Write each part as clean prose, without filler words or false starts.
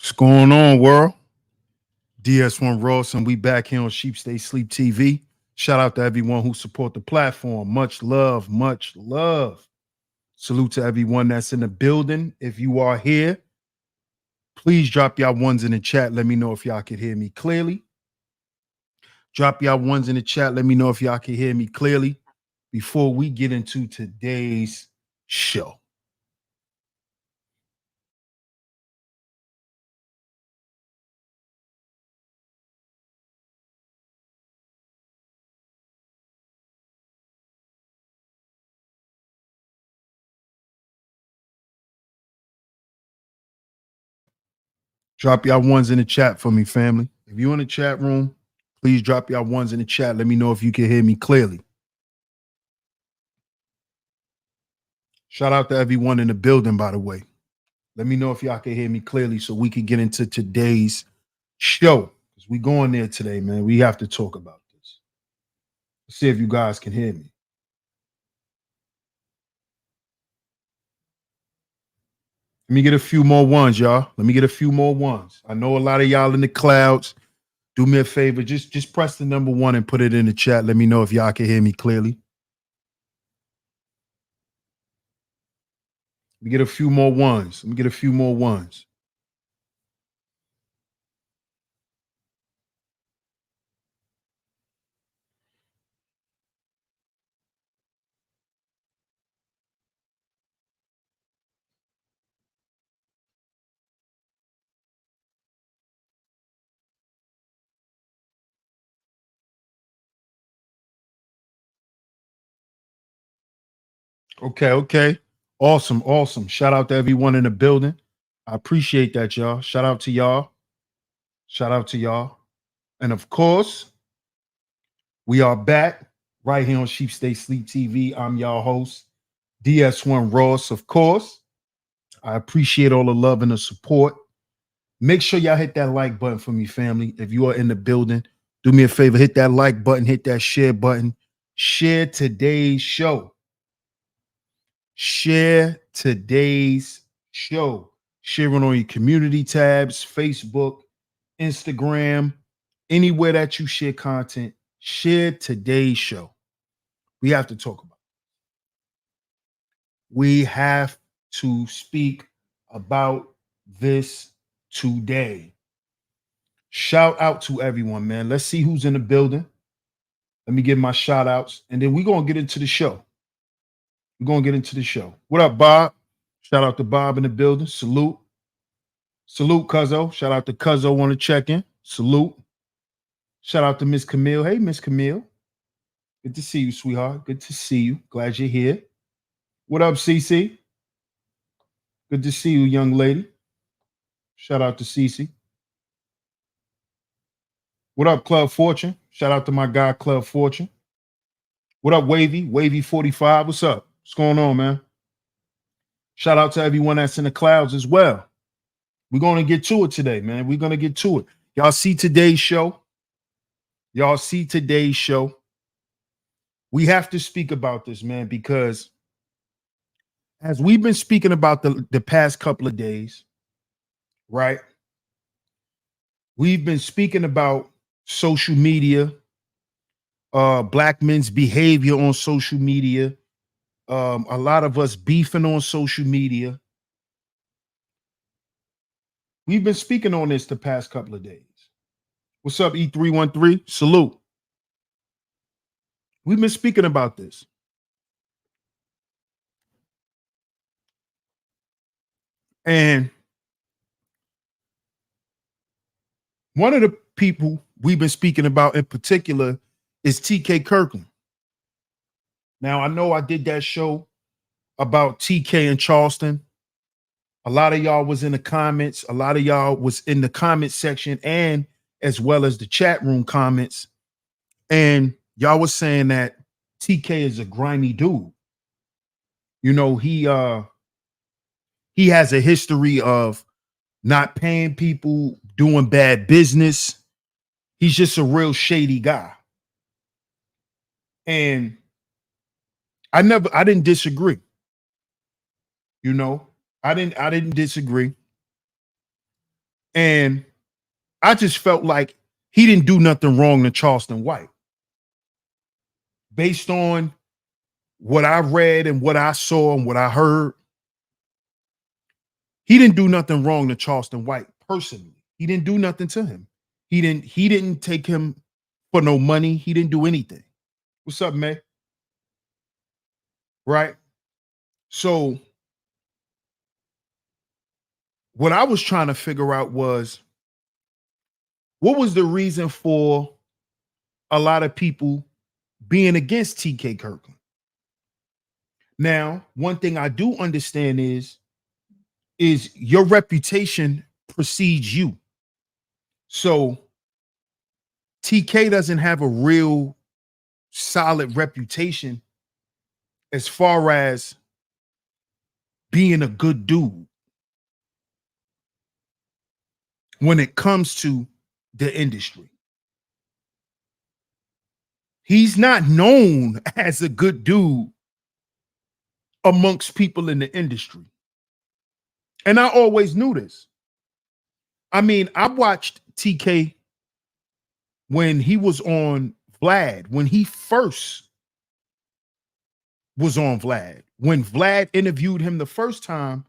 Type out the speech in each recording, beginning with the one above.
What's going on, world? DS1 Ross, and we back here on Sheep Stay Sleep TV. Shout out to everyone who support the platform. Much love, much love. Salute to everyone that's in the building. If you are here, please drop y'all ones in the chat. Let me know if y'all can hear me clearly. Drop y'all ones in the chat. Let me know if y'all can hear me clearly before we get into today's show. Drop y'all ones in the chat for me, family. If you're in the chat room, please drop y'all ones in the chat. Let me know if you can hear me clearly. Shout out to everyone in the building, by the way. Let me know if y'all can hear me clearly so we can get into today's show. Because we going there today, man. We have to talk about this. Let's see if you guys can hear me. Let me get a few more ones, y'all. Let me get a few more ones. I know a lot of y'all in the clouds. Do me a favor. Just press the number 1 and put it in the chat. Let me know if y'all can hear me clearly. Let me get a few more ones. Let me get a few more ones. Okay. Awesome. Shout out to everyone in the building. I appreciate that, y'all. Shout out to y'all. And of course, we are back right here on Sheep Stay Sleep TV. I'm y'all host, DS1 Ross, of course. I appreciate all the love and the support. Make sure y'all hit that like button for me, family. If you are in the building, do me a favor, hit that like button, hit that share button. Share today's show. Share today's show. Share it on your community tabs, Facebook, Instagram, anywhere that you share content. Share today's show. We have to talk about it. We have to speak about this today. Shout out to everyone, man. Let's see who's in the building. Let me give my shout outs, and then we're going to get into the show. What up, Bob? Shout out to Bob in the building. Salute, Cuzzo. Shout out to Cuzzo on the check-in. Salute. Shout out to Miss Camille. Hey, Miss Camille. Good to see you, sweetheart. Good to see you. Glad you're here. What up, CC? Good to see you, young lady. Shout out to CC. What up, Club Fortune? Shout out to my guy, Club Fortune. What up, Wavy? Wavy 45. What's up? What's going on, man? Shout out to everyone that's in the clouds as well. We're going to get to it today, man. We're going to get to it. Y'all see today's show? We have to speak about this, man, because as we've been speaking about the past couple of days, right? We've been speaking about social media, black men's behavior on social media, a lot of us beefing on social media. We've been speaking on this the past couple of days. What's up, E313? Salute. We've been speaking about this. And one of the people we've been speaking about in particular is TK Kirkland. Now, I know I did that show about TK in Charleston. A lot of y'all was in the comments. A lot of y'all was in the comment section and as well as the chat room comments. And y'all was saying that TK is a grimy dude. You know, he has a history of not paying people, doing bad business. He's just a real shady guy. And I didn't disagree. You know, I didn't disagree. And I just felt like he didn't do nothing wrong to Charleston White. Based on what I read and what I saw and what I heard, he didn't do nothing wrong to Charleston White personally. He didn't do nothing to him. He didn't take him for no money. He didn't do anything. What's up, man? Right? So what I was trying to figure out was, what was the reason for a lot of people being against TK Kirkland? Now, one thing I do understand is your reputation precedes you. So TK doesn't have a real solid reputation as far as being a good dude when it comes to the industry. He's not known as a good dude amongst people in the industry. And I always knew this. I mean, I watched TK when he was on Vlad, when he first was on Vlad, when Vlad interviewed him the first time,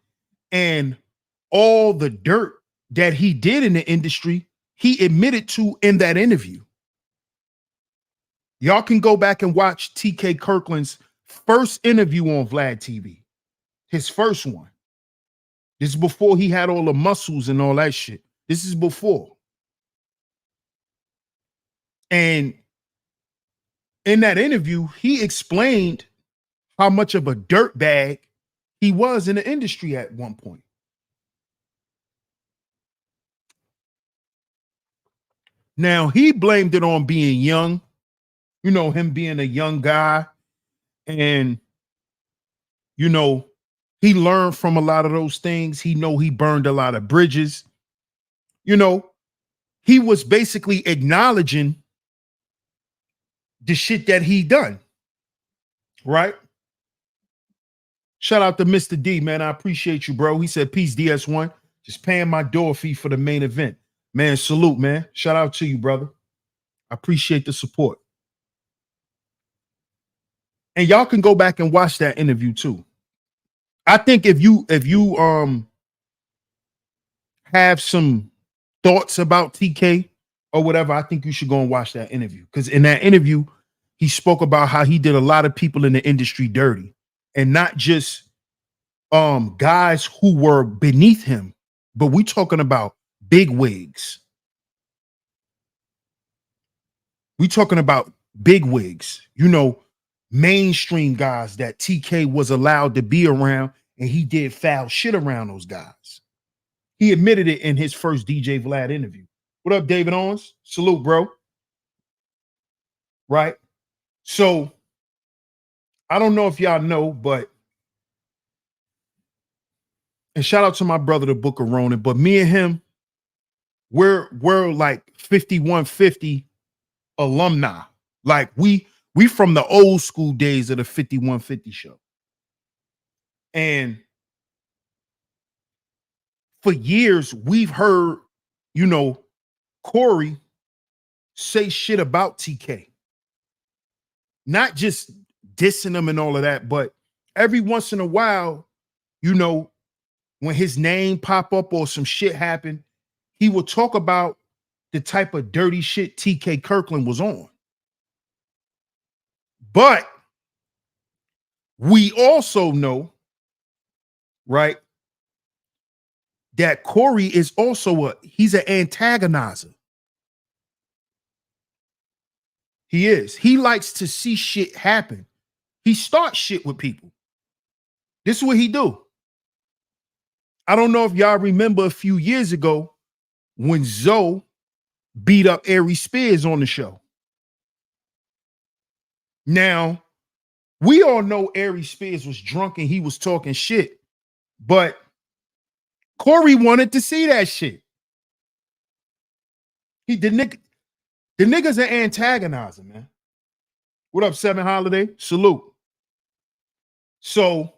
and all the dirt that he did in the industry, he admitted to in that interview. Y'all can go back and watch TK Kirkland's first interview on Vlad TV, his first one. This is before he had all the muscles and all that shit. This is before. And in that interview, he explained how much of a dirtbag he was in the industry at one point. Now, he blamed it on being young, you know, him being a young guy. And, you know, he learned from a lot of those things. He burned a lot of bridges. You know, he was basically acknowledging the shit that he done. Right? Shout out to Mr. D, man. I appreciate you, bro. He said, peace, DS1. Just paying my door fee for the main event. Man, salute, man. Shout out to you, brother. I appreciate the support. And y'all can go back and watch that interview too. I think if you have some thoughts about TK or whatever, I think you should go and watch that interview. Because in that interview, he spoke about how he did a lot of people in the industry dirty, and not just guys who were beneath him, but we talking about big wigs. We talking about big wigs, you know, mainstream guys that TK was allowed to be around, and he did foul shit around those guys. He admitted it in his first DJ Vlad interview. What up, David Owens? Salute, bro. Right? So I don't know if y'all know, but, and shout out to my brother, the Book of Ronan, but me and him, we're like 5150 alumni. Like we from the old school days of the 5150 show. And for years, we've heard, you know, Corey say shit about TK. Not just dissing him and all of that, but every once in a while, you know, when his name pop up or some shit happen, he would talk about the type of dirty shit TK Kirkland was on. But we also know, right, that Corey is also he's an antagonizer. He is. He likes to see shit happen. He starts shit with people. This is what he do. I don't know if y'all remember a few years ago when Zoe beat up Aries Spears on the show. Now, we all know Aries Spears was drunk and he was talking shit, but Corey wanted to see that shit. The nigga's an antagonizer, man. What up, Seven Holiday? Salute. So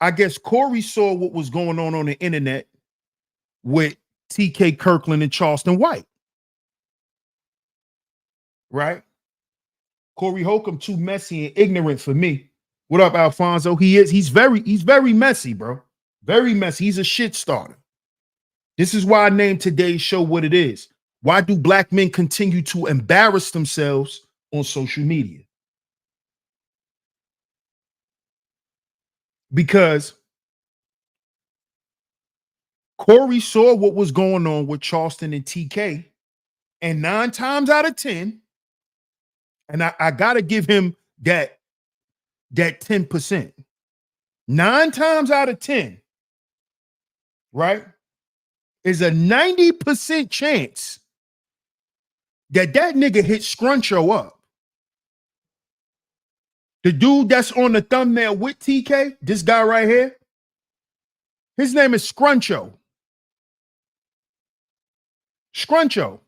I guess Corey saw what was going on the internet with TK Kirkland and Charleston White. Right? Corey Holcomb too messy and ignorant for me. What up, Alfonso? He's very messy, bro. Very messy. He's a shit starter. This is why I named today's show what it is. Why do black men continue to embarrass themselves on social media? Because Corey saw what was going on with Charleston and TK, and 9 times out of 10, and I gotta give him that 10%. 9 times out of 10, right, is a 90% chance that nigga hit Scruncho up. The dude that's on the thumbnail with TK, this guy right here, his name is Scruncho. Scruncho.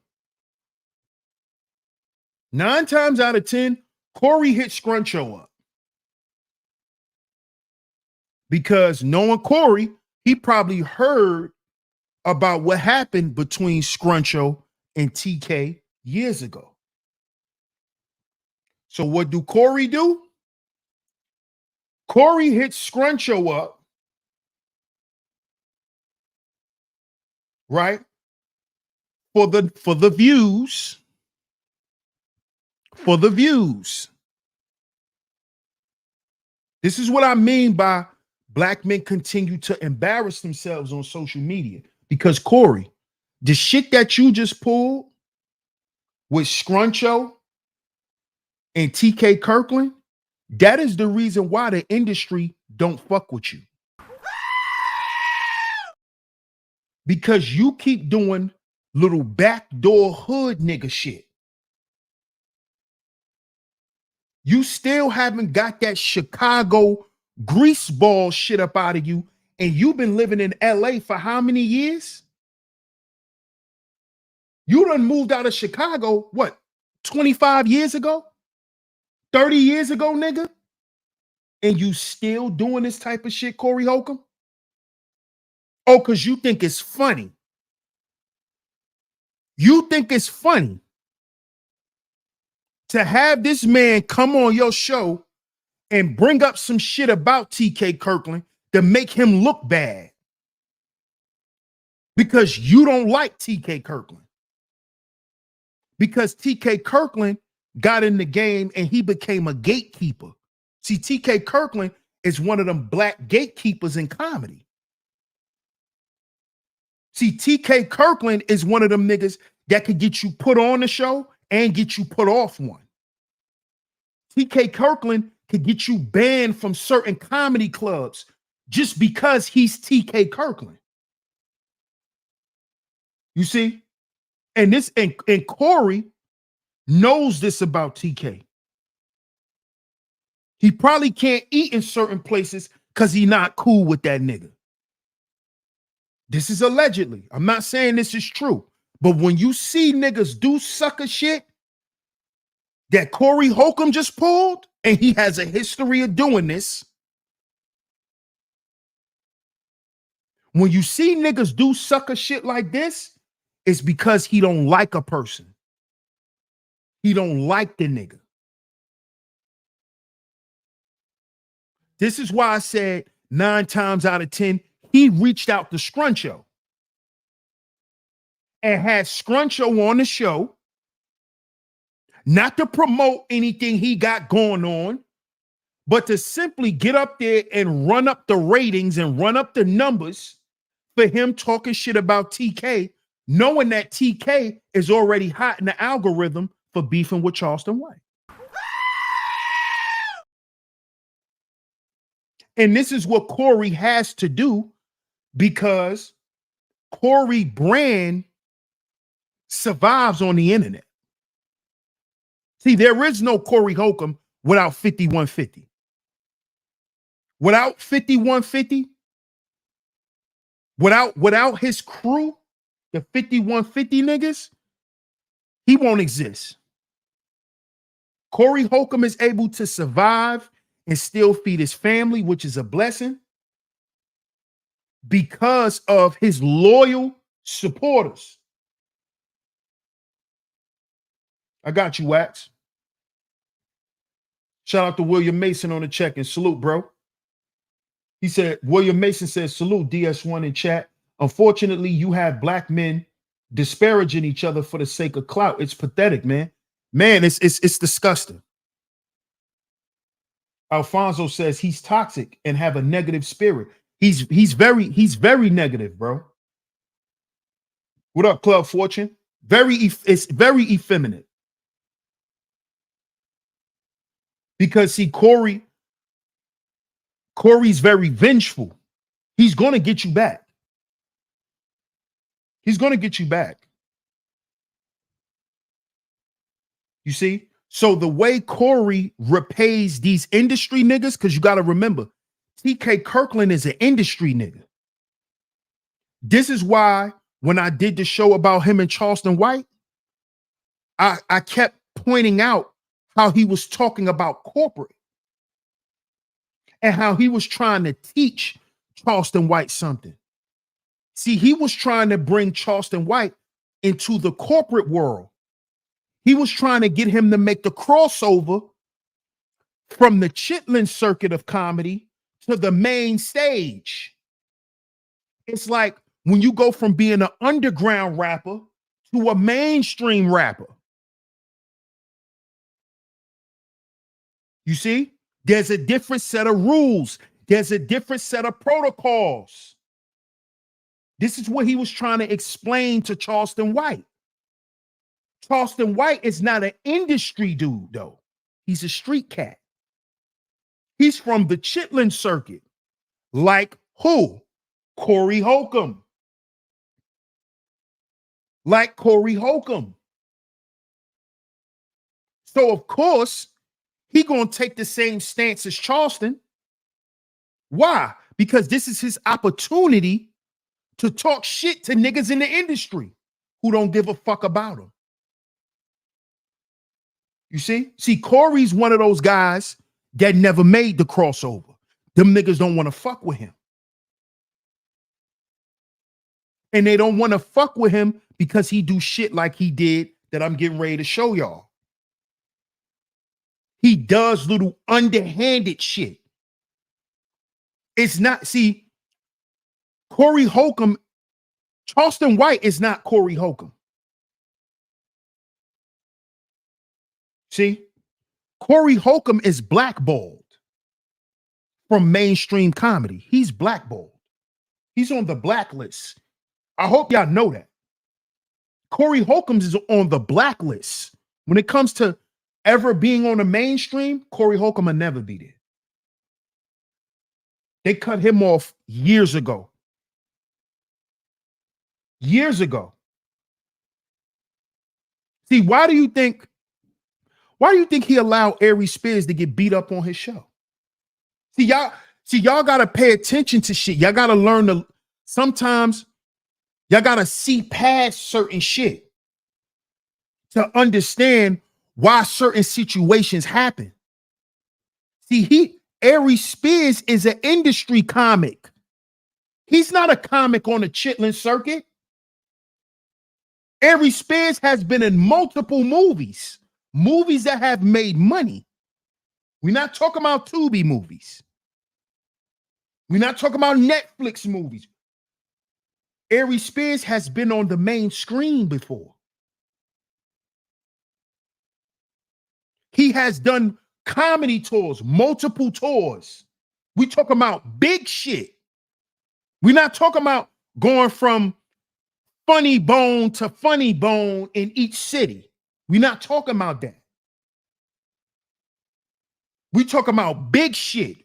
9 times out of 10, Corey hit Scruncho up. Because knowing Corey, he probably heard about what happened between Scruncho and TK years ago. So what do Corey do? Corey hits Scruncho up, right? For the views. For the views. This is what I mean by black men continue to embarrass themselves on social media. Because Corey, the shit that you just pulled with Scruncho and TK Kirkland, that is the reason why the industry don't fuck with you. Because you keep doing little backdoor hood nigga shit. You still haven't got that Chicago greaseball shit up out of you, and you've been living in LA for how many years? You done moved out of Chicago, what, 25 years ago? 30 years ago, nigga? And you still doing this type of shit, Corey Holcomb? Oh, because you think it's funny. You think it's funny to have this man come on your show and bring up some shit about TK Kirkland to make him look bad because you don't like TK Kirkland. Because TK Kirkland got in the game and he became a gatekeeper. See, TK Kirkland is one of them black gatekeepers in comedy. See, TK Kirkland is one of them niggas that could get you put on the show and get you put off one. TK Kirkland could get you banned from certain comedy clubs just because he's TK Kirkland. You see? And this and Corey knows this about TK. He probably can't eat in certain places because he's not cool with that nigga. This is allegedly. I'm not saying this is true. But when you see niggas do sucker shit that Corey Holcomb just pulled, and he has a history of doing this. When you see niggas do sucker shit like this, it's because he don't like a person. He don't like the nigga. This is why I said 9 times out of 10, he reached out to Scruncho and had Scruncho on the show, not to promote anything he got going on, but to simply get up there and run up the ratings and run up the numbers for him talking shit about TK, knowing that TK is already hot in the algorithm for beefing with Charleston White. And this is what Corey has to do because Corey brand survives on the internet. See, there is no Corey Holcomb without 5150. Without 5150, without his crew, the 5150 niggas, he won't exist. Corey Holcomb is able to survive and still feed his family, which is a blessing, because of his loyal supporters. I got you, Wax. Shout out to William Mason on the check and salute, bro. He said, William Mason says, salute DS1 in chat. Unfortunately, you have black men disparaging each other for the sake of clout. It's pathetic, man. Man, it's disgusting. Alfonso says he's toxic and have a negative spirit. He's very negative, bro. What up, Club Fortune? It's very effeminate. Because see, Corey's very vengeful. He's gonna get you back. He's gonna get you back. You see? So the way Corey repays these industry niggas, because you got to remember, TK Kirkland is an industry nigga. This is why when I did the show about him and Charleston White, I kept pointing out how he was talking about corporate and how he was trying to teach Charleston White something. See, he was trying to bring Charleston White into the corporate world. He was trying to get him to make the crossover from the Chitlin circuit of comedy to the main stage. It's like when you go from being an underground rapper to a mainstream rapper. You see, there's a different set of rules. There's a different set of protocols. This is what he was trying to explain to Charleston White. Charleston White is not an industry dude, though. He's a street cat. He's from the Chitlin circuit. Like who? Corey Holcomb. Like Corey Holcomb. So, of course, he gonna take the same stance as Charleston. Why? Because this is his opportunity to talk shit to niggas in the industry who don't give a fuck about him. You see? See, Corey's one of those guys that never made the crossover. Them niggas don't want to fuck with him. And they don't want to fuck with him because he do shit like he did that I'm getting ready to show y'all. He does little underhanded shit. It's not, see, Corey Holcomb, Charleston White is not Corey Holcomb. See, Corey Holcomb is blackballed from mainstream comedy. He's blackballed. He's on the blacklist. I hope y'all know that. Corey Holcomb is on the blacklist. When it comes to ever being on the mainstream, Corey Holcomb will never be there. They cut him off years ago. Years ago. See, why do you think he allowed Aries Spears to get beat up on his show? See, y'all gotta pay attention to shit. Y'all gotta learn to, sometimes y'all gotta see past certain shit to understand why certain situations happen. See, Aries Spears is an industry comic. He's not a comic on the Chitlin circuit. Aries Spears has been in multiple movies that have made money. We're not talking about Tubi movies. We're not talking about Netflix movies. Aries Spears has been on the main screen before. He has done comedy tours, multiple tours. We talking about big shit. We're not talking about going from funny bone to funny bone in each city. We're not talking about that. We talking about big shit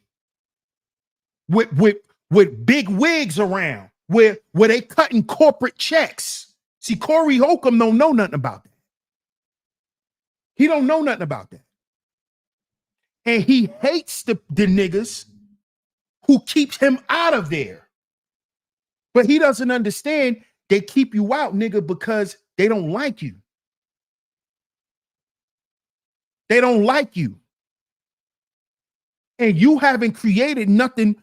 with big wigs around, where they cutting corporate checks. See, Corey Holcomb don't know nothing about that. He don't know nothing about that. And he hates the niggas who keeps him out of there. But he doesn't understand they keep you out, nigga, because they don't like you. They don't like you. And you haven't created nothing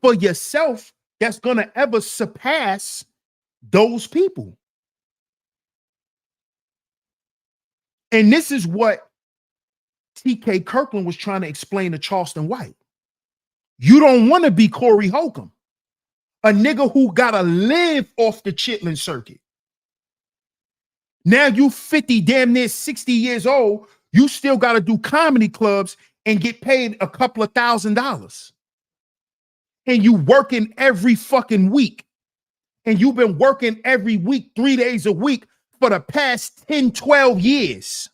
for yourself that's going to ever surpass those people. And this is what T.K. Kirkland was trying to explain to Charleston White. You don't want to be Corey Holcomb, a nigga who gotta live off the chitlin circuit. Now you 50, damn near 60 years old, you still gotta do comedy clubs and get paid a couple of $1,000s. And you working every fucking week. And you've been working every week, 3 days a week for the past 10, 12 years.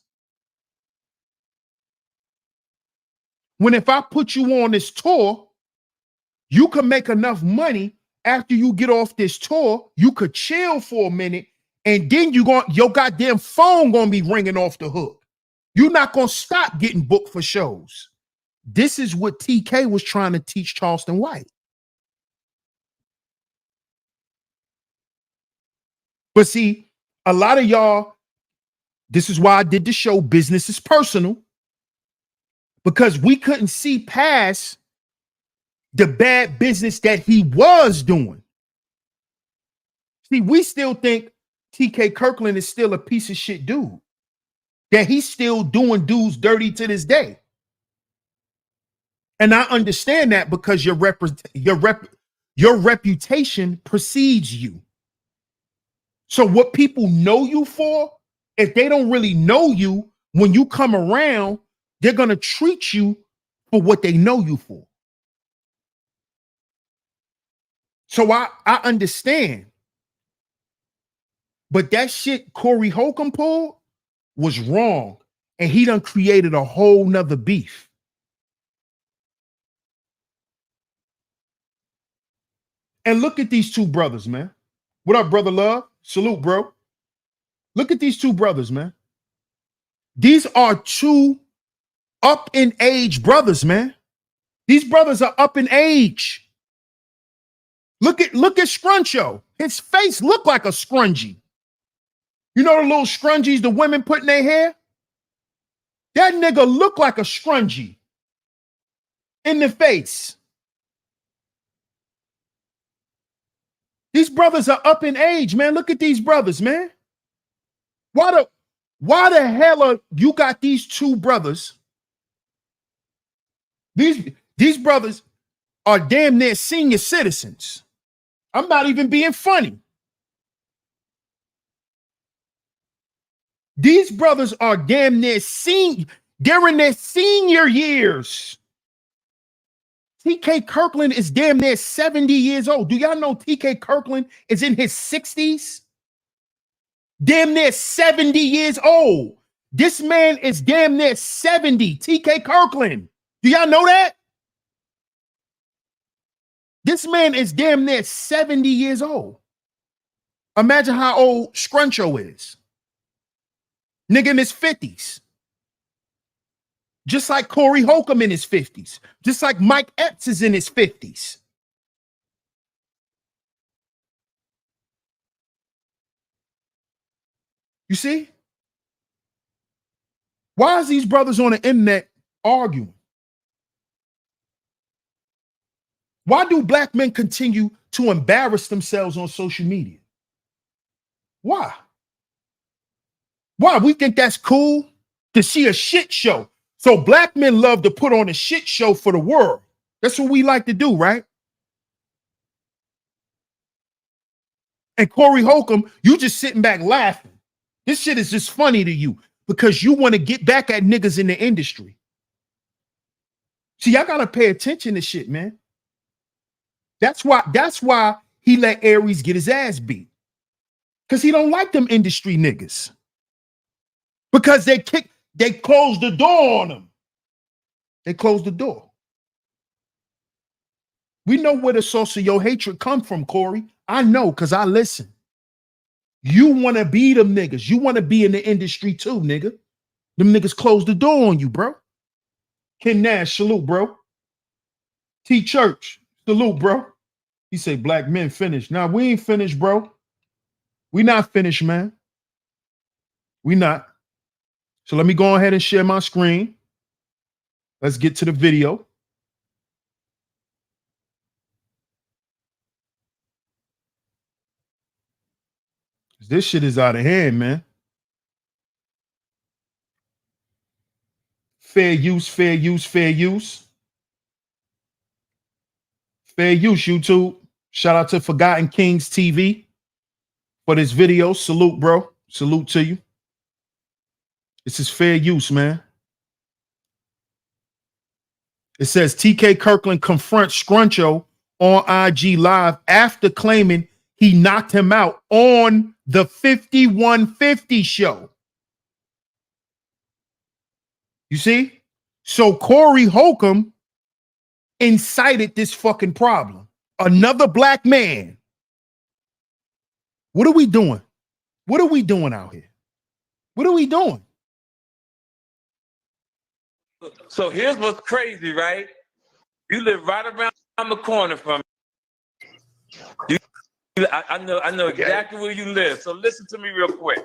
When if I put you on this tour, you can make enough money after you get off this tour, you could chill for a minute, and then your goddamn phone gonna be ringing off the hook. You're not gonna stop getting booked for shows. This is what TK was trying to teach Charleston White. But see, a lot of y'all, this is why I did the show Business is Personal, because we couldn't see past the bad business that he was doing. See, we still think TK Kirkland is still a piece of shit dude, that he's still doing dudes dirty to this day. And I understand that because your reputation precedes you. So what people know you for, if they don't really know you, when you come around, they're going to treat you for what they know you for. So I understand. But that shit Corey Holcomb pulled was wrong. And he done created a whole nother beef. And look at these two brothers, man. What up, brother Love? Salute, bro. Look at these two brothers, man. These are two up in age brothers, man. These brothers are up in age. Look at Scruncho. His face looked like a scrunchie. You know the little scrunchies the women put in their hair? That nigga looked like a scrunchie in the face. These brothers are up in age, man. Look at these brothers, man. Why the hell are you got these two brothers? These brothers are damn near senior citizens. I'm not even being funny. These brothers are damn near they're in their senior years. TK Kirkland is damn near 70 years old. Do y'all know TK Kirkland is in his 60s? Damn near 70 years old. This man is damn near 70. TK Kirkland. Do y'all know that? This man is damn near 70 years old. Imagine how old Scruncho is. Nigga in his 50s. Just like Corey Holcomb in his 50s. Just like Mike Epps is in his 50s. You see? Why is these brothers on the internet arguing? Why do black men continue to embarrass themselves on social media? Why? Why? We think that's cool to see a shit show. So black men love to put on a shit show for the world. That's what we like to do, right? And Corey Holcomb, you just sitting back laughing. This shit is just funny to you because you want to get back at niggas in the industry. See, y'all gotta pay attention to shit, man. That's why he let Aries get his ass beat. Because he don't like them industry niggas. Because they closed the door on him. They closed the door. We know where the source of your hatred come from, Corey. I know, because I listen. You want to be them niggas. You want to be in the industry too, nigga. Them niggas closed the door on you, bro. Ken Nash, salute, bro. T Church, salute, bro. He say black men finished. Nah, we ain't finished, bro. We not finished, man. We not. So let me go ahead and share my screen. Let's get to the video. This shit is out of hand, man. Fair use, fair use, fair use. Fair use, YouTube. Shout out to Forgotten Kings TV for this video. Salute, bro. Salute to you. This is fair use, man. It says TK Kirkland confronts Scruncho on IG Live after claiming he knocked him out on the 5150 show. You see? So Corey Holcomb incited this fucking problem. Another black man. What are we doing? What are we doing out here? What are we doing? So here's what's crazy, right? You live right around the corner from me. I know exactly where you live. So listen to me real quick.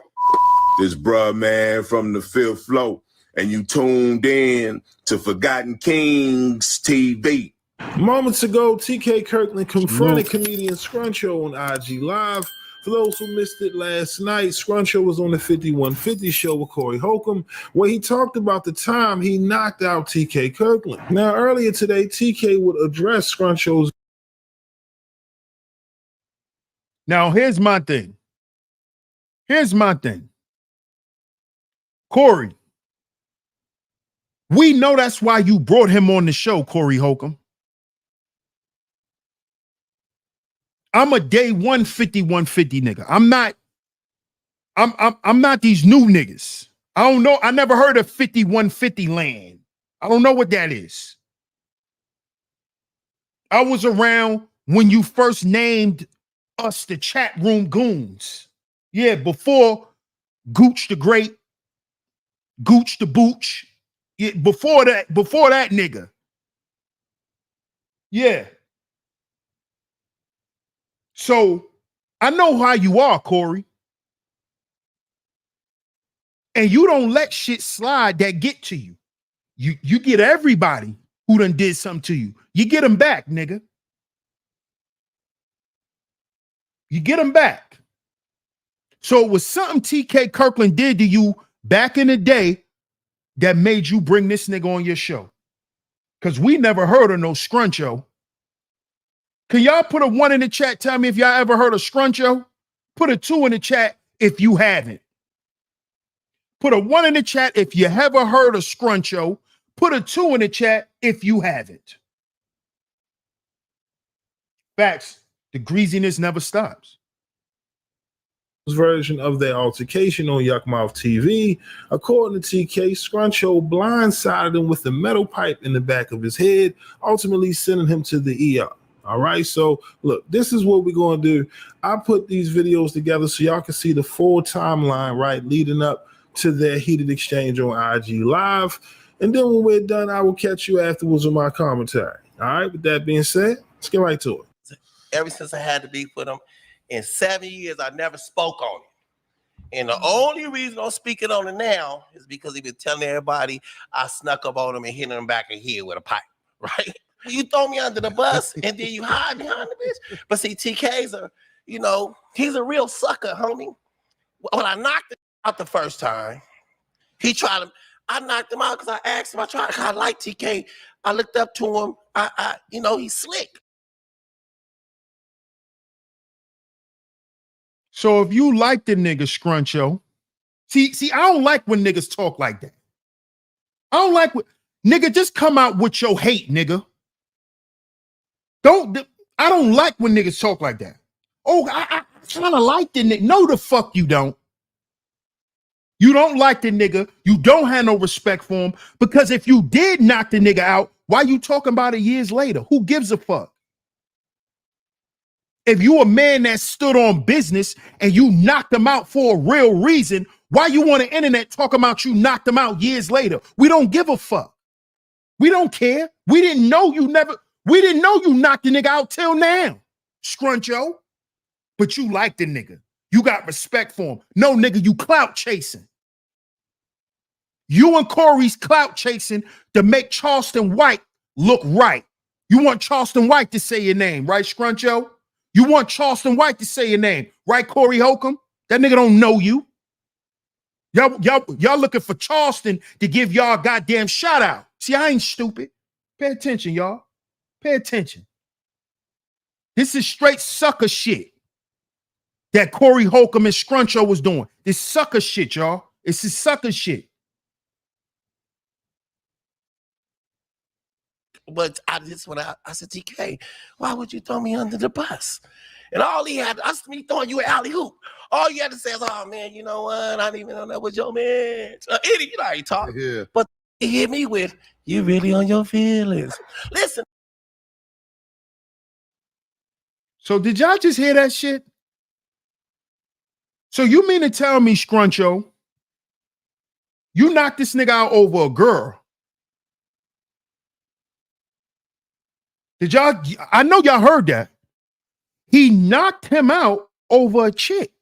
This bruh man from the fifth floor, and you tuned in to Forgotten Kings TV. Moments ago, TK Kirkland confronted comedian Scruncho on IG Live. For those who missed it last night, Scruncho was on the 5150 show with Corey Holcomb, where he talked about the time he knocked out TK Kirkland. Now, earlier today, TK would address Scruncho's. Now, here's my thing. Here's my thing. Corey, we know that's why you brought him on the show, Corey Holcomb. I'm a day 150 nigga. I'm not these new niggas. I don't know. I never heard of 5150 land. I don't know what that is. I was around when you first named us the chat room goons. Yeah, before Gooch the Great, Gooch the Booch. Yeah, before that nigga. Yeah. So I know how you are, Corey. And you don't let shit slide that get to you. You get everybody who done did something to you. You get them back, nigga. You get them back. So it was something TK Kirkland did to you back in the day that made you bring this nigga on your show. Because we never heard of no Scruncho. Can y'all put a 1 in the chat? Tell me if y'all ever heard of Scruncho. Put a 2 in the chat if you haven't. Put a 1 in the chat if you ever heard of Scruncho. Put a 2 in the chat if you haven't. Facts. The greasiness never stops. Version of their altercation on Yuckmouth TV. According to TK, Scruncho blindsided him with a metal pipe in the back of his head, ultimately sending him to the ER. All right, so look, this is what we're going to do. I put these videos together so y'all can see the full timeline, right, leading up to their heated exchange on IG Live. And then when we're done, I will catch you afterwards with my commentary. All right, with that being said, let's get right to it. Ever since I had to beef with him, in 7 years, I never spoke on it. And the only reason I'm speaking on it now is because he been telling everybody I snuck up on him and hit him back in here with a pipe, right? You throw me under the bus and then you hide behind the bitch. But see, TK's he's a real sucker, homie. When I knocked him out the first time, I knocked him out because I asked him, I like TK. I looked up to him. He's slick. So if you like the nigga Scruncho, see, I don't like when niggas talk like that. I don't like nigga, just come out with your hate, nigga. I don't like when niggas talk like that. Oh, I kind of like the nigga. No, the fuck you don't. You don't like the nigga. You don't have no respect for him. Because if you did knock the nigga out, why you talking about it years later? Who gives a fuck? If you a man that stood on business and you knocked them out for a real reason, why you on the internet talking about you knocked them out years later? We don't give a fuck. We don't care. We didn't know you knocked the nigga out till now, Scruncho. But you like the nigga. You got respect for him. No, nigga, you clout chasing. You and Corey's clout chasing to make Charleston White look right. You want Charleston White to say your name, right, Scruncho? You want Charleston White to say your name, right, Corey Holcomb? That nigga don't know you. Y'all looking for Charleston to give y'all a goddamn shout out. See, I ain't stupid. Pay attention, y'all. Pay attention. This is straight sucker shit that Corey Holcomb and Scruncho was doing. This sucker shit, y'all. It's this sucker shit. But I said, TK, why would you throw me under the bus? And all he had, me throwing you an alley hoop. All you had to say is, oh man, you know what? I didn't even know that was your man. Eddie, you know how you talk. Yeah. But he hit me with, you really on your feelings. Listen. So did y'all just hear that shit? So you mean to tell me, Scruncho, you knocked this nigga out over a girl? Did y'all? I know y'all heard that. He knocked him out over a chick.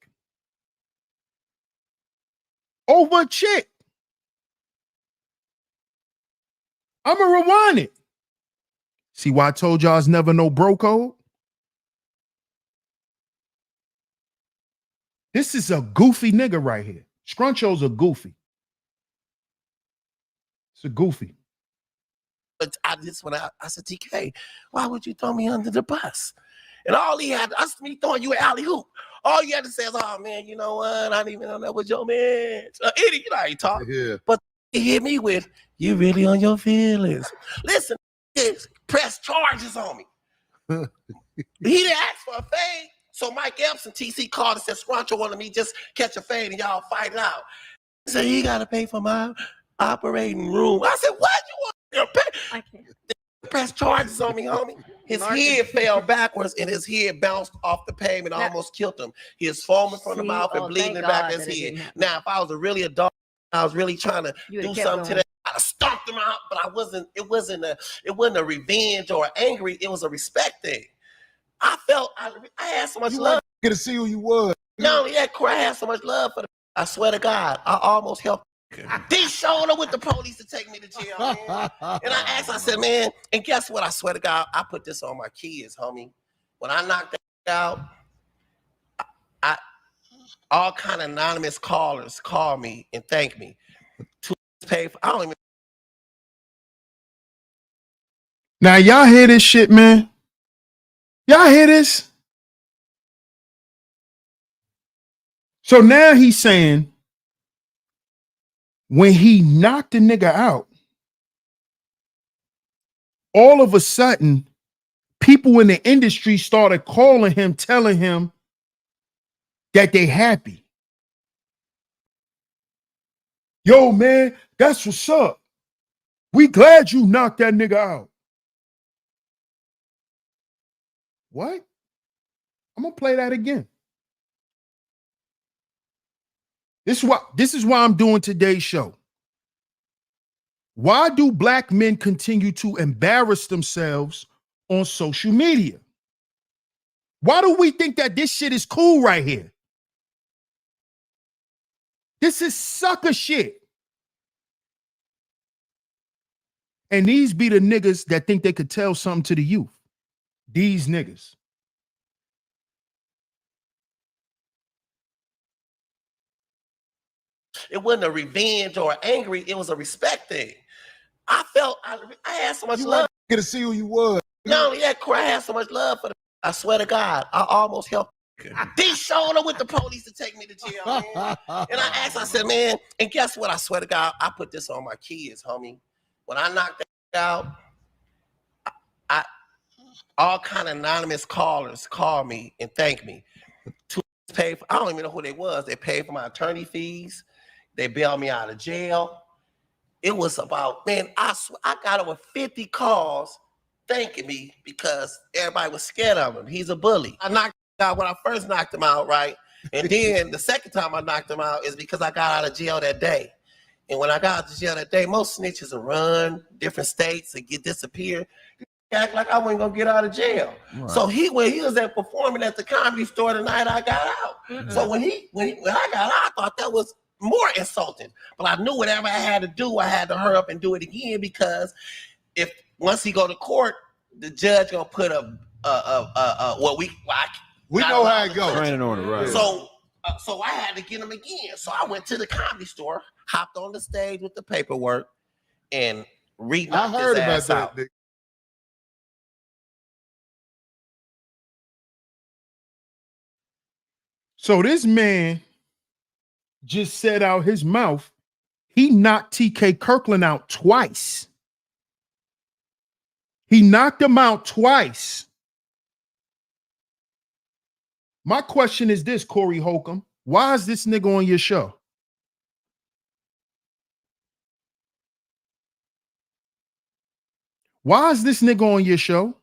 Over a chick. I'm going to rewind it. See why I told y'all it's never no bro code? This is a goofy nigga right here. Scruncho's a goofy. It's a goofy. But I said, TK, why would you throw me under the bus? And all he had, me throwing you an alley hoop. All you had to say is, oh man, you know what? I didn't even know that was your man. Eddie, you know how you talk. Yeah. But he hit me with, you really on your feelings. Listen, press charges on me. He didn't ask for a fade. So Mike Epps and TC called and said, Scruncho wanted me just catch a fade and y'all fight it out. He said, you got to pay for my operating room. I said, what? You want to pay? I can't. Press charges on me, homie. His head fell backwards and his head bounced off the pavement, almost killed him. He was foaming from the mouth and bleeding in the back of his head. Now, if I was really a dog, I was really trying to do something to that, I'd have stomped him out, but it wasn't a revenge or angry, it was a respect thing. I had so much love. Get to see who you was. Not only that, I had so much love for I swear to God, I almost helped. They showed up with the police to take me to jail, man. And I asked, I said, man, and guess what? I swear to God, I put this on my kids, homie. When I knocked that out, all kind of anonymous callers call me and thank me. I don't even. Now y'all hear this shit, man? Y'all hear this? So now he's saying when he knocked the nigga out, all of a sudden, people in the industry started calling him, telling him that they happy. Yo, man, that's what's up. We glad you knocked that nigga out. What? I'm gonna play that again. This is why I'm doing today's show. Why do black men continue to embarrass themselves on social media? Why do we think that this shit is cool right here? This is sucker shit. And these be the niggas that think they could tell something to the youth. These niggas. It wasn't a revenge or angry, it was a respect thing. I had so much love. Get to see who you was. Not only that, I had so much love for I swear to God, I almost helped. They showed up with the police to take me to jail, man. And I asked, I said, man, and guess what? I swear to God, I put this on my kids, homie. When I knocked that out, all kind of anonymous callers call me and thank me. I don't even know who they was. They paid for my attorney fees. They bailed me out of jail. It was about, man, I got over 50 calls thanking me because everybody was scared of him. He's a bully. I knocked him out when I first knocked him out, right? And then the second time I knocked him out is because I got out of jail that day. And when I got out of jail that day, most snitches will run different states and disappear. Act like I wasn't gonna get out of jail. Right. So when he was at performing at the Comedy Store the night I got out. Mm-hmm. So when I got out, I thought that was more insulting. But I knew whatever I had to do, I had to hurry up and do it again because once he go to court, the judge gonna put we know how it goes. Training order, right? So So I had to get him again. So I went to the Comedy Store, hopped on the stage with the paperwork, and knocked his ass out. So this man just said out his mouth, he knocked TK Kirkland out twice. He knocked him out twice. My question is this, Corey Holcomb. Why is this nigga on your show? Why is this nigga on your show?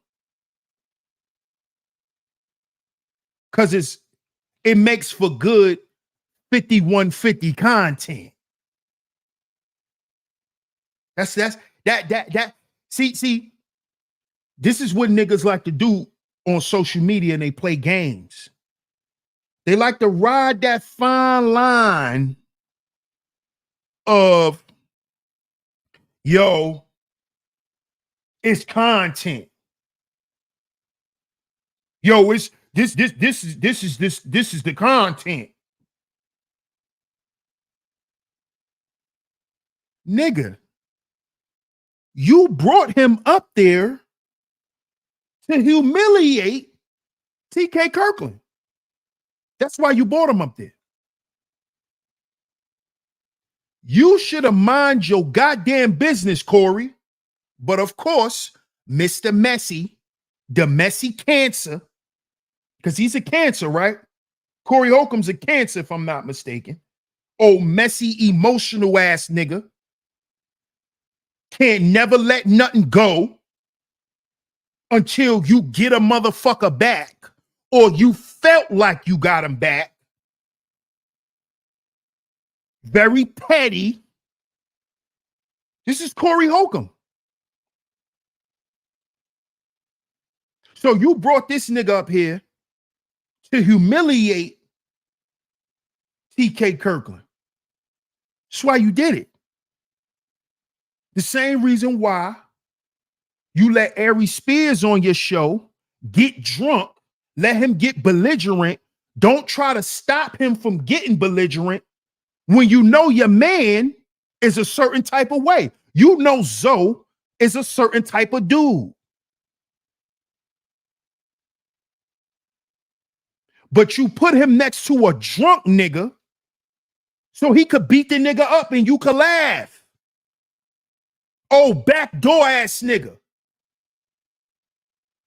Because it makes for good 5150 content. That's see, this is what niggas like to do on social media, and they play games. They like to ride that fine line of, yo, it's content. Yo, it's this is the content. Nigga, you brought him up there to humiliate TK Kirkland. That's why you brought him up there. You should have mind your goddamn business, Corey. But of course, Mr. Messy, the messy cancer, because he's a cancer, right? Corey Holcomb's a cancer, if I'm not mistaken. Oh, messy, emotional ass nigga. Can't never let nothing go until you get a motherfucker back or you felt like you got him back. Very petty. This is Corey Holcomb. So you brought this nigga up here to humiliate TK Kirkland. That's why you did it. The same reason why you let Ari Spears on your show get drunk, let him get belligerent. Don't try to stop him from getting belligerent when you know your man is a certain type of way. You know Zoe is a certain type of dude. But you put him next to a drunk nigga so he could beat the nigga up and you could laugh. Oh, backdoor ass nigga.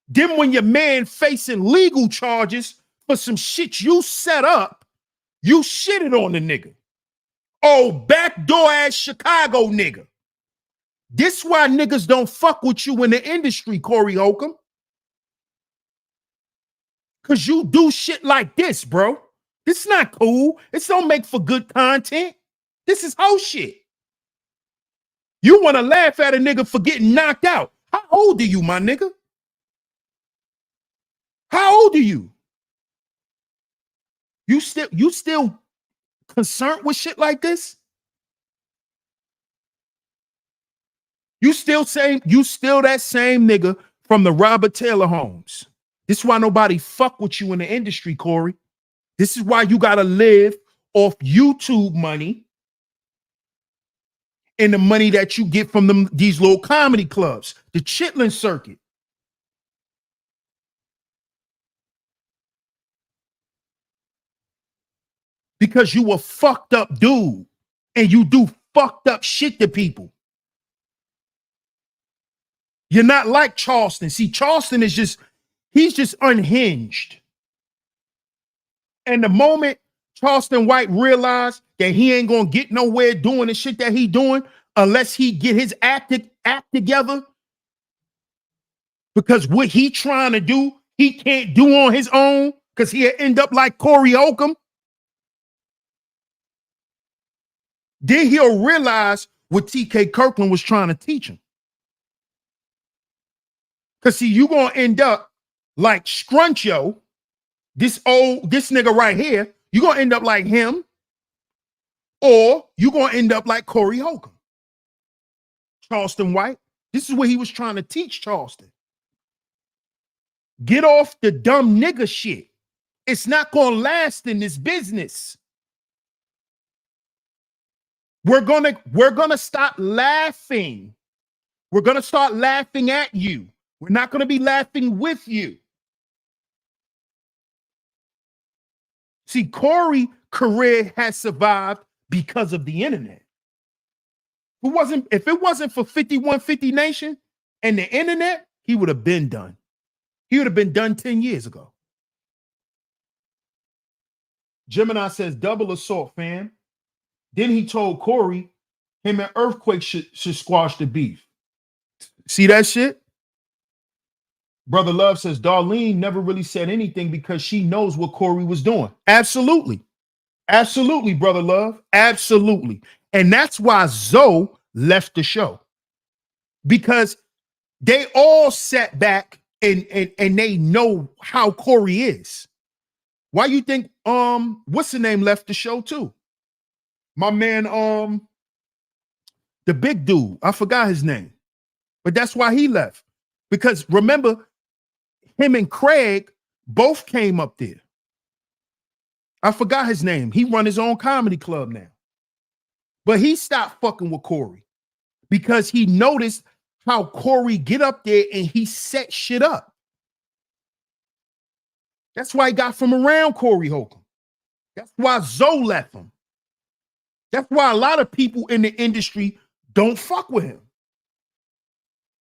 Then when your man facing legal charges for some shit you set up, you shitted on the nigga. Oh, backdoor ass Chicago nigga. This why niggas don't fuck with you in the industry, Corey Holcomb. Cause you do shit like this, bro. This is not cool. This don't make for good content. This is whole shit. You want to laugh at a nigga for getting knocked out. How old are you, my nigga? How old are you? You still concerned with shit like this? You still that same nigga from the Robert Taylor homes. This is why nobody fuck with you in the industry, Corey. This is why you gotta live off YouTube money and the money that you get from these little comedy clubs, the Chitlin circuit. Because you a fucked up dude and you do fucked up shit to people. You're not like Charleston. See, Charleston is he's just unhinged. And the moment Charleston White realized that he ain't gonna get nowhere doing the shit that he doing unless he get his act together, because what he trying to do, he can't do on his own because he'll end up like Corey Holcomb. Then he'll realize what TK Kirkland was trying to teach him. Because see, you gonna end up like Scruncho, this nigga right here. You're gonna end up like him, or you're gonna end up like Corey Holcomb. Charleston White. This is what he was trying to teach Charleston. Get off the dumb nigga shit. It's not going to last in this business. We're going to stop laughing. We're going to start laughing at you. We're not going to be laughing with you. See, Corey's career has survived because of the internet. If it wasn't for 5150 Nation and the internet, he would have been done. He would have been done 10 years ago. Gemini says double assault, fam. Then he told Corey him and Earthquake should squash the beef. See that shit? Brother Love says Darlene never really said anything because she knows what Corey was doing. Absolutely. Absolutely, Brother Love. Absolutely. And that's why Zoe left the show. Because they all sat back and they know how Corey is. Why you think what's the name left the show too? My man, the big dude. I forgot his name. But that's why he left. Because remember, him and Craig both came up there. I forgot his name. He run his own comedy club now. But he stopped fucking with Corey because he noticed how Corey get up there and he set shit up. That's why he got from around Corey Holcomb. That's why Zoe left him. That's why a lot of people in the industry don't fuck with him.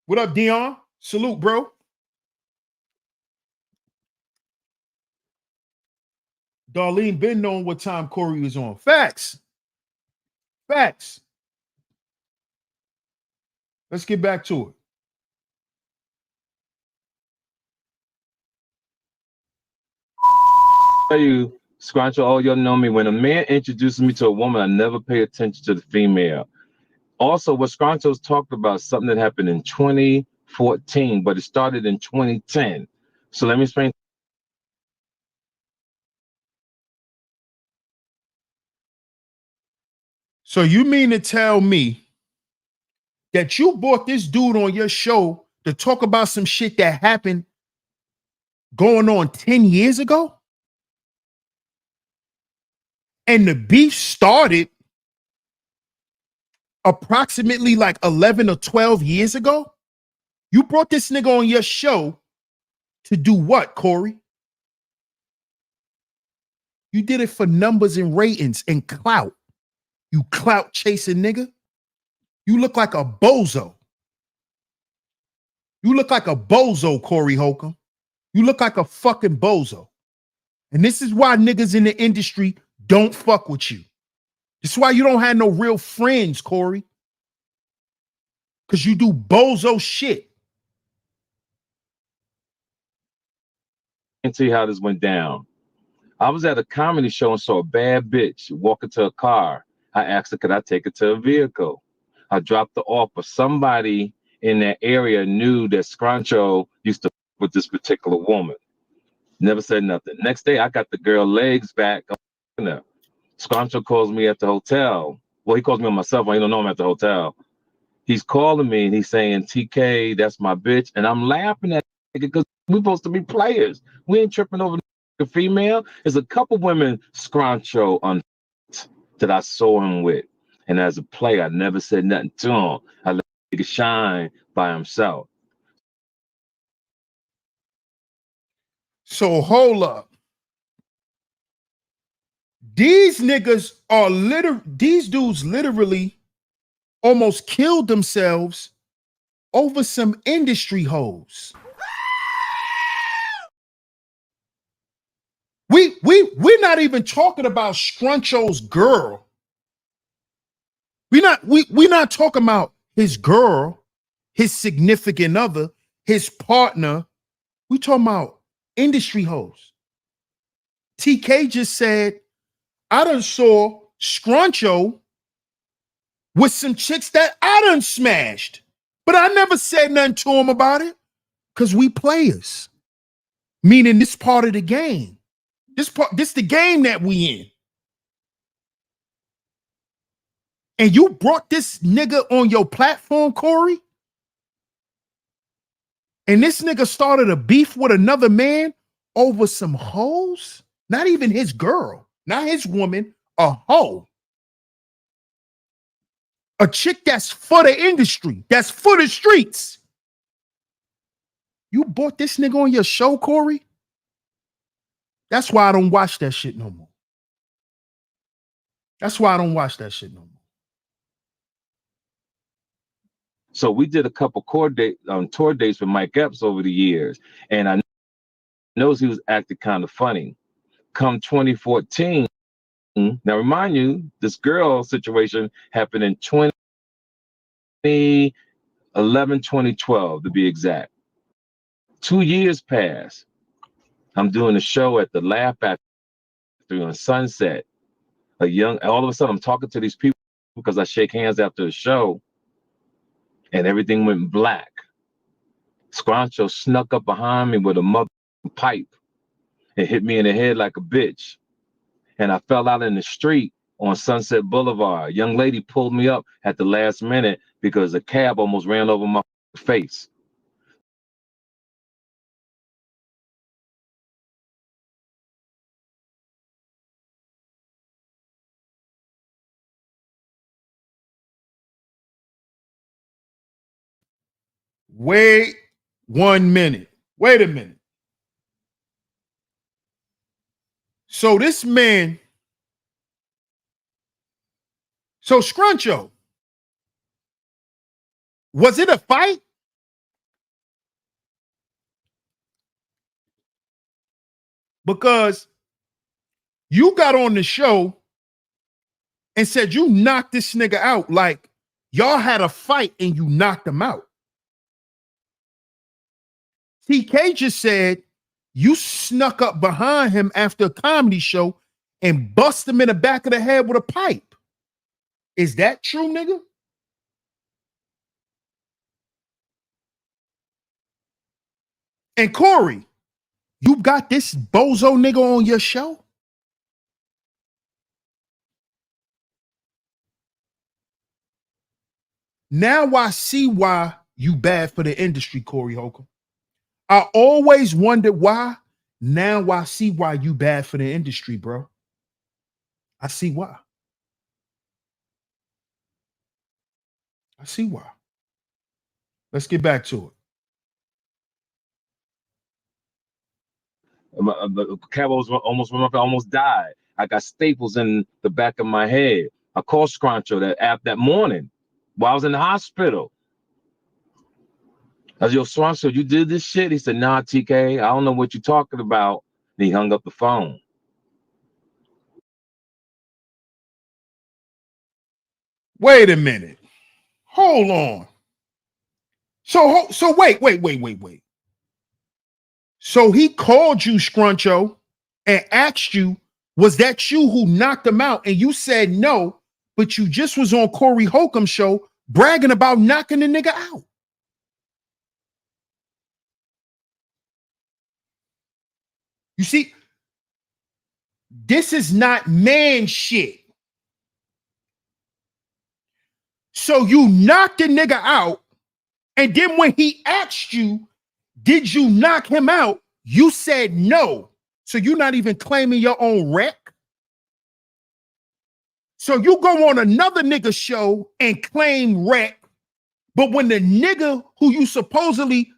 What up, Dion? Salute, bro. Darlene been knowing what time Corey was on. Facts. Facts. Let's get back to it. Tell you, Scruncho, all y'all know me. When a man introduces me to a woman, I never pay attention to the female. Also, what Scruncho's talked about is something that happened in 2014, but it started in 2010. So let me explain. So you mean to tell me that you brought this dude on your show to talk about some shit that happened going on 10 years ago? And the beef started approximately like 11 or 12 years ago? You brought this nigga on your show to do what, Corey? You did it for numbers and ratings and clout. You clout chasing nigga. You look like a bozo. You look like a bozo, Corey Holcomb. You look like a fucking bozo. And this is why niggas in the industry don't fuck with you. This is why you don't have no real friends, Corey. Because you do bozo shit. And tell you how this went down. I was at a comedy show and saw a bad bitch walk into a car. I asked her, could I take her to a vehicle? I dropped her off, but somebody in that area knew that Scruncho used to with this particular woman. Never said nothing. Next day, I got the girl legs back. Scruncho calls me at the hotel. Well, he calls me on my cell phone. He don't know I'm at the hotel. He's calling me and he's saying, TK, that's my bitch. And I'm laughing at it because we're supposed to be players. We ain't tripping over the female. There's a couple women Scruncho on that I saw him with. And as a player, I never said nothing to him. I let him shine by himself. So hold up. These niggas are these dudes literally almost killed themselves over some industry hoes. We're not even talking about Scruncho's girl. We're not talking about his girl, his significant other, his partner. We talking about industry hoes. TK just said, I done saw Scruncho with some chicks that I done smashed, but I never said nothing to him about it because we players, meaning this part of the game. This the game that we in. And you brought this nigga on your platform, Corey? And this nigga started a beef with another man over some hoes? Not even his girl, not his woman, a hoe. A chick that's for the industry, that's for the streets. You bought this nigga on your show, Corey? That's why I don't watch that shit no more. That's why I don't watch that shit no more. So we did a couple tour dates with Mike Epps over the years, and I knows he was acting kind of funny. Come 2014, now remind you, this girl situation happened in 2011, 2012 to be exact. 2 years passed. I'm doing a show at the Laugh Factory on Sunset. All of a sudden I'm talking to these people because I shake hands after the show, and everything went black. Scruncho snuck up behind me with a mother pipe and hit me in the head like a bitch. And I fell out in the street on Sunset Boulevard. A young lady pulled me up at the last minute because a cab almost ran over my face. Wait 1 minute. Wait a minute. So this man, so Scruncho, was it a fight? Because you got on the show and said you knocked this nigga out, like y'all had a fight and you knocked him out. TK just said you snuck up behind him after a comedy show and bust him in the back of the head with a pipe. Is that true, nigga? And Corey, you got this bozo nigga on your show? Now I see why you bad for the industry, Corey Holcomb. I always wondered why. Now I see why you bad for the industry, bro. I see why. I see why. Let's get back to it. The cab almost died. I got staples in the back of my head. I called Scruncho that morning while I was in the hospital. I was, yo, Scruncho, you did this shit? He said, nah, TK, I don't know what you're talking about. And he hung up the phone. Wait a minute. Hold on. So wait. So he called you, Scruncho, and asked you, was that you who knocked him out? And you said no, but you just was on Corey Holcomb's show bragging about knocking the nigga out. You see, this is not man shit. So you knocked the nigga out, and then when he asked you, did you knock him out? You said no. So you're not even claiming your own wreck? So you go on another nigga show and claim wreck, but when the nigga who you supposedly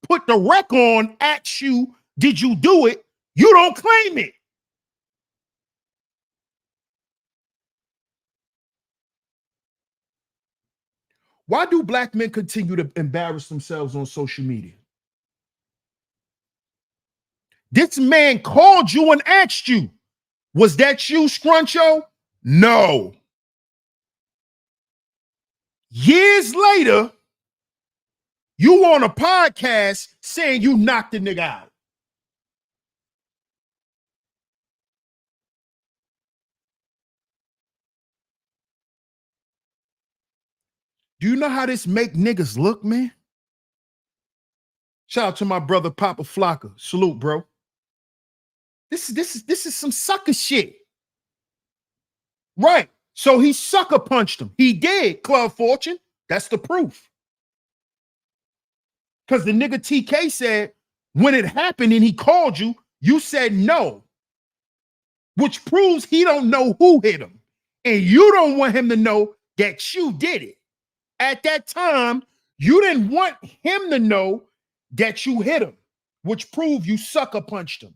put the wreck on asks you, did you do it? You don't claim it. Why do black men continue to embarrass themselves on social media? This man called you and asked you, was that you, Scruncho? No. Years later, you on a podcast saying you knocked the nigga out. Do you know how this make niggas look, man? Shout out to my brother Papa Flocka. Salute, bro. This is some sucker shit. Right. So he sucker punched him. He did, Club Fortune. That's the proof. Because the nigga TK said when it happened and he called you, you said no. which proves he don't know who hit him. And you don't want him to know that you did it. At that time, you didn't want him to know that you hit him, which proved you sucker punched him.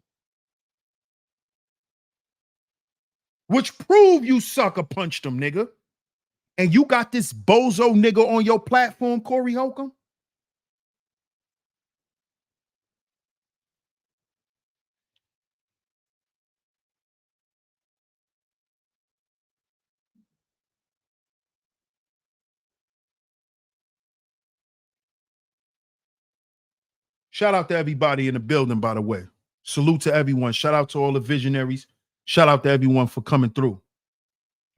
Which proved you sucker punched him, nigga. And you got this bozo nigga on your platform, Corey Holcomb? Shout out to everybody in the building, by the way. Salute to everyone. Shout out to all the visionaries. Shout out to everyone for coming through.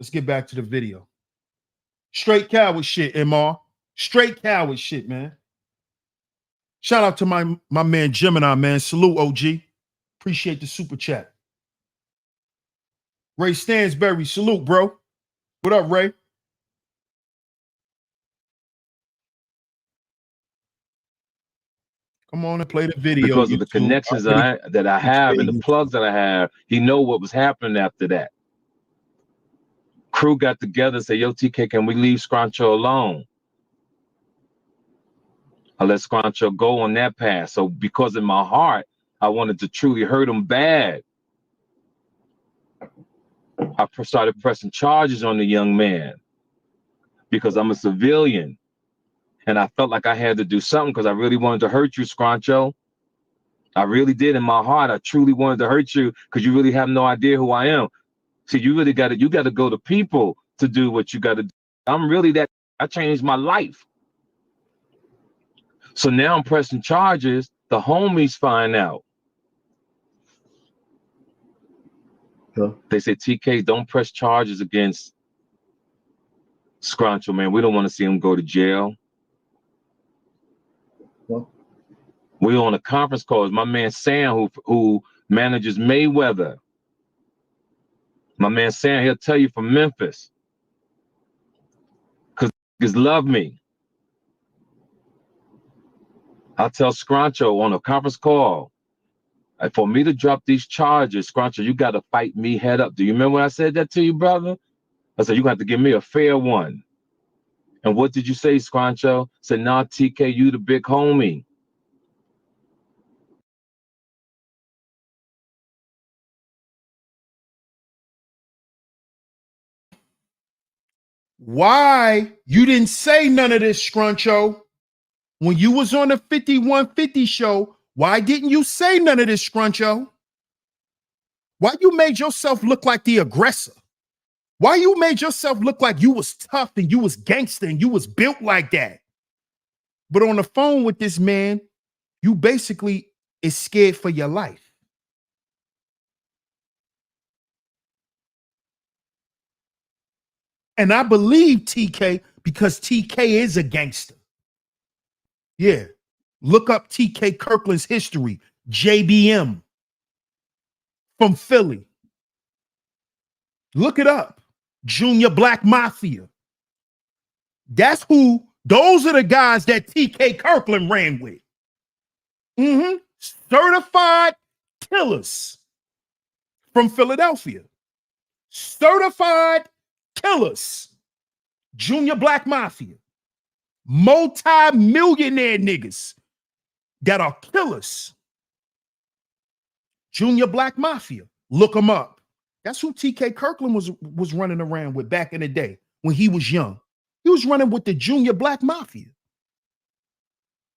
Let's get back to the video. Straight coward shit, MR. Straight coward shit, man. Shout out to my man Gemini, man. Salute, OG. Appreciate the super chat. Ray Stansberry, salute, bro. What up, Ray? Come on and play the video. Because of the connections that I have and the plugs that I have, he know what was happening after that. Crew got together and said, yo, TK, can we leave Scruncho alone? I let Scruncho go on that path. So because in my heart, I wanted to truly hurt him bad. I started pressing charges on the young man because I'm a civilian. And I felt like I had to do something because I really wanted to hurt you, Scruncho. I really did in my heart. I truly wanted to hurt you because you really have no idea who I am. See, you really got to go to people to do what you got to do. I'm really that. I changed my life. So now I'm pressing charges. The homies find out. Huh? They say, TK, don't press charges against Scruncho, man. We don't want to see him go to jail. We on a conference call. It's my man Sam who manages Mayweather. My man Sam, he'll tell you from Memphis. Because niggas love me. I'll tell Scruncho on a conference call, for me to drop these charges, Scruncho, you got to fight me head up. Do you remember when I said that to you, brother? I said, you got to give me a fair one. And what did you say, Scruncho? I said, nah, TK, you the big homie. Why you didn't say none of this, Scruncho? When you was on the 5150 show, why didn't you say none of this, Scruncho? Why you made yourself look like the aggressor? Why you made yourself look like you was tough and you was gangster and you was built like that? But on the phone with this man, you basically is scared for your life. And I believe TK because TK is a gangster. Yeah. Look up TK Kirkland's history. JBM from Philly. Look it up. Junior Black Mafia. That's who, those are the guys that TK Kirkland ran with. Certified killers from Philadelphia. Certified killers. Junior Black Mafia. Multi-millionaire niggas that are killers. Junior Black Mafia. Look them up. That's who TK Kirkland was running around with back in the day when he was young. He was running with the Junior Black Mafia.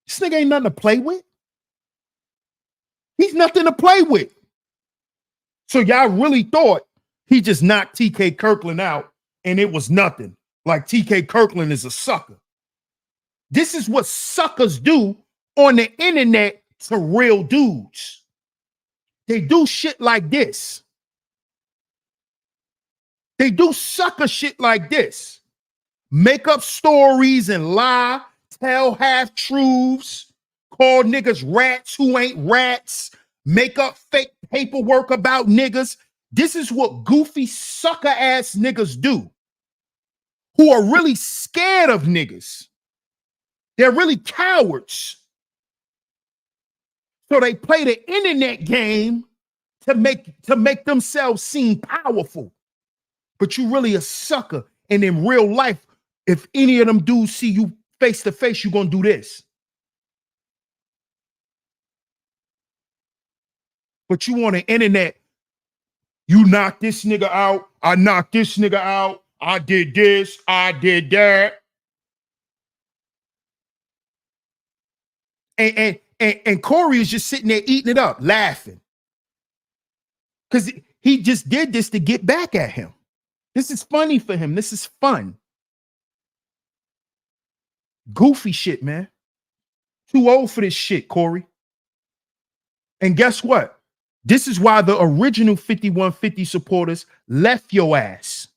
This nigga ain't nothing to play with. He's nothing to play with. So y'all really thought he just knocked TK Kirkland out and it was nothing. Like TK Kirkland is a sucker. This is what suckers do on the internet to real dudes. They do shit like this. They do sucker shit like this. Make up stories and lie, tell half-truths, call niggas rats who ain't rats, make up fake paperwork about niggas. This is what goofy sucker-ass niggas do, who are really scared of niggas. They're really cowards. So they play the internet game to make themselves seem powerful. But you really a sucker. And in real life, if any of them dudes see you face to face, you're gonna do this. But you on the internet, you knock this nigga out, I knocked this nigga out, I did this, I did that. And Corey is just sitting there eating it up, laughing. Because he just did this to get back at him. This is funny for him. This is fun. Goofy shit, man. Too old for this shit, Corey. And guess what? This is why the original 5150 supporters left your ass.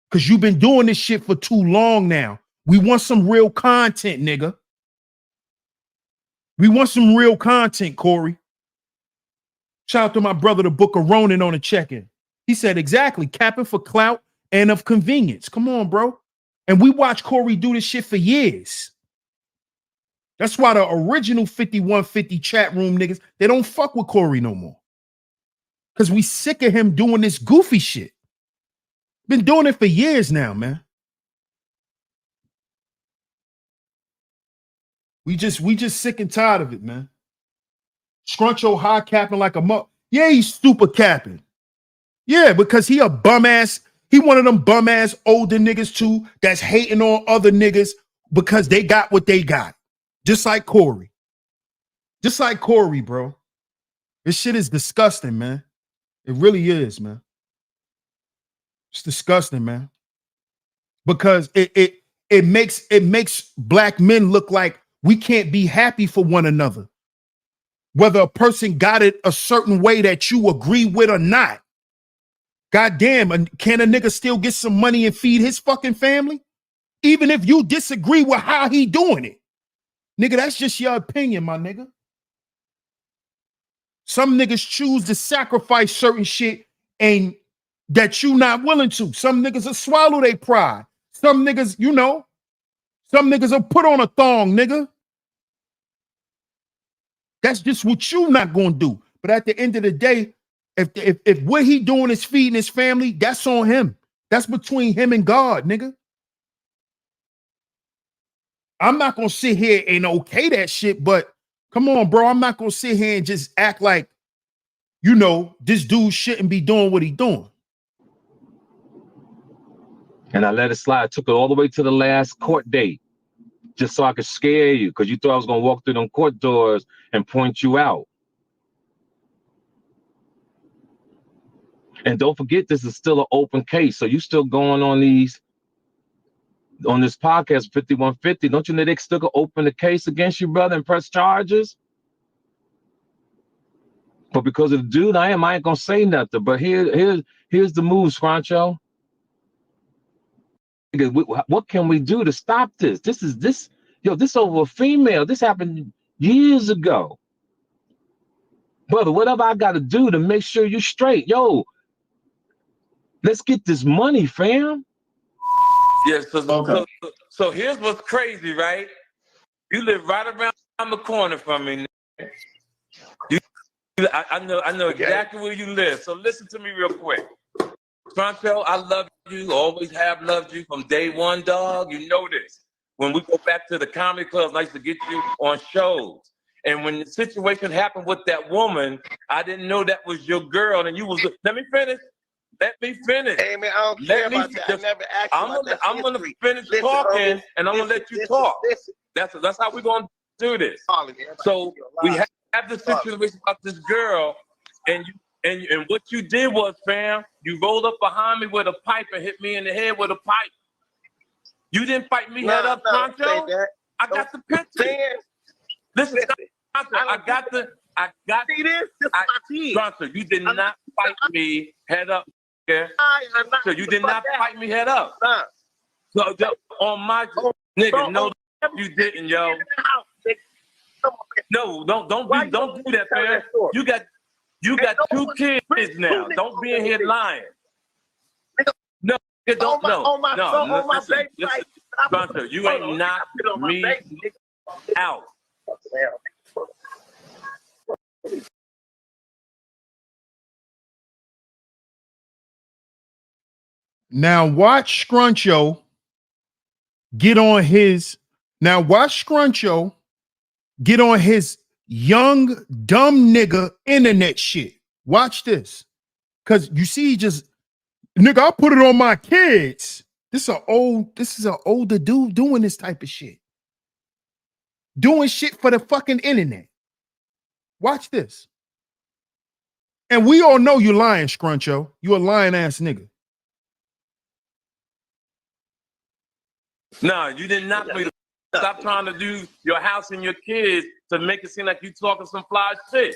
Because you've been doing this shit for too long now. We want some real content, nigga. We want some real content, Corey. Shout out to my brother, the Book of Ronan, on the check-in. He said, exactly, capping for clout and of convenience. Come on, bro. And we watched Corey do this shit for years. That's why the original 5150 chat room niggas, they don't fuck with Corey no more. Because we sick of him doing this goofy shit. Been doing it for years now, man. We just sick and tired of it, man. Scruncho high capping like a muck. Yeah, he's stupid capping. Yeah, because he a bum ass. He one of them bum ass older niggas too that's hating on other niggas because they got what they got. Just like Corey. Just like Corey, bro. This shit is disgusting, man. It really is, man. It's disgusting, man. Because it makes black men look like we can't be happy for one another. Whether a person got it a certain way that you agree with or not. God damn, can a nigga still get some money and feed his fucking family? Even if you disagree with how he doing it. Nigga, that's just your opinion, my nigga. Some niggas choose to sacrifice certain shit and that you not willing to. Some niggas will swallow their pride. Some niggas, you know, some niggas will put on a thong, nigga. That's just what you not gonna do. But at the end of the day, if what he doing is feeding his family, that's on him. That's between him and God, nigga. I'm not gonna sit here and okay that shit, but come on, bro. I'm not gonna sit here and just act like, you know, this dude shouldn't be doing what he doing. And I let it slide. I took it all the way to the last court date just so I could scare you because you thought I was going to walk through them court doors and point you out. And don't forget, this is still an open case. So you still going on this podcast, 5150. Don't you know they still can open the case against you, brother, and press charges? But because of the dude I ain't going to say nothing. But here's the move, Scruncho. What can we do to stop this? This over a female. This happened years ago. Brother, whatever I got to do to make sure you straight. Yo, let's get this money, fam. Yeah, so here's what's crazy, right? You live right around the corner from me. I know exactly where you live. So listen to me real quick. Scruncho, I love you, always have loved you from day one, dog. You know this. When we go back to the comedy clubs, I used to get you on shows. And when the situation happened with that woman, I didn't know that was your girl. And you was, let me finish. Hey, man, I don't care about that. I never asked you about that. I'm going to finish talking, and I'm going to let you talk. That's how we're going to do this. So we have the situation about this girl, and what you did was, fam, you rolled up behind me with a pipe and hit me in the head with a pipe. You didn't fight me head up, Scruncho. I got the picture. Listen, I got see this? Scruncho, you did not fight me head up. So you did not fight me head up. So on my nigga, no, you didn't, yo. No, don't do that, man. You got 2 kids now. Don't be in here lying. No, listen. Scruncho, you ain't knocked me out. Now watch Scruncho get on his. Now watch Scruncho get on his young dumb nigga internet shit. Watch this, cause you see, just nigga, I'll put it on my kids. This is an older dude doing this type of shit, doing shit for the fucking internet. Watch this, and we all know you lying, Scruncho. You a lying ass nigga. No, you did not me to stop trying to do your house and your kids to make it seem like you talking some fly shit.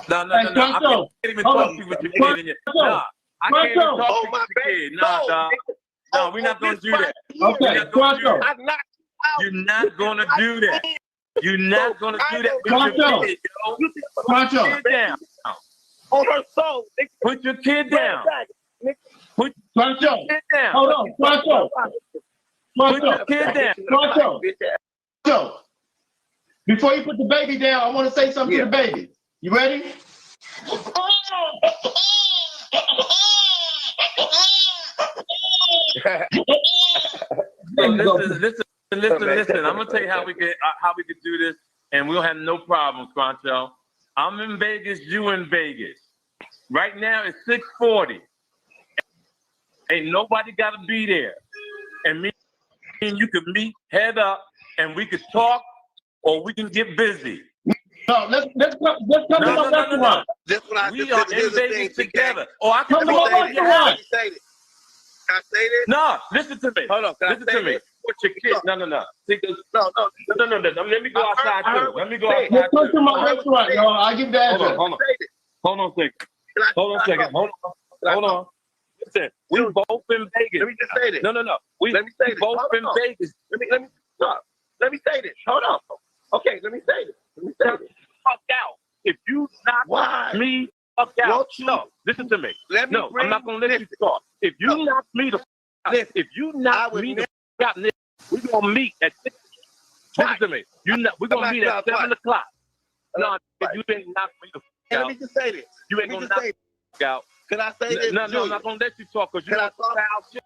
No. I can't even talk to you with your kid in your. Nah, I can't even talk to you with your kid. Nah, dog. No, we're not gonna do that. Okay, Scruncho. You're not gonna do that. You're not gonna do that with your kid, yo. Put your kid down. On her soul. Put your kid down. Put Scruncho. your kid down. Hold on, Scruncho. Put your kid down. Scruncho. Before you put the baby down, I want to say something to the baby. You ready? Listen. I'm gonna tell you how we could do this, and we'll have no problem, Scruncho. I'm in Vegas, you in Vegas. Right now it's 6:40. Ain't nobody gotta be there. And me and you can meet head up and we could talk or we can get busy. No, let's come to my restaurant. This what I We are in Vegas together. Oh, I Come can to my restaurant. Can I say this? No, listen to me. Hold on, can I Listen say to me. this? Put your kid. No. See, No. Let me go outside too. Let me go outside Let's come to too. my restaurant, y'all. I'll give the address. Hold on a second. Hold on. Listen, we both in Vegas. Let me just say this. No. Let me say this. Both Hold in on. Vegas. Let me say this. Hold on. Okay, let me say this. Fuck out. If you knock me fuck out. No, listen to me. Let me I'm not gonna let you talk. If you knock me the out, if you knock me the out, we're gonna meet at 6. Listen to me. We're gonna meet at 7 o'clock. No, if you didn't knock me the out, let me just say this. you ain't gonna knock me out. Can I say this? No, I'm not gonna let you talk because you Can I know talk? shit.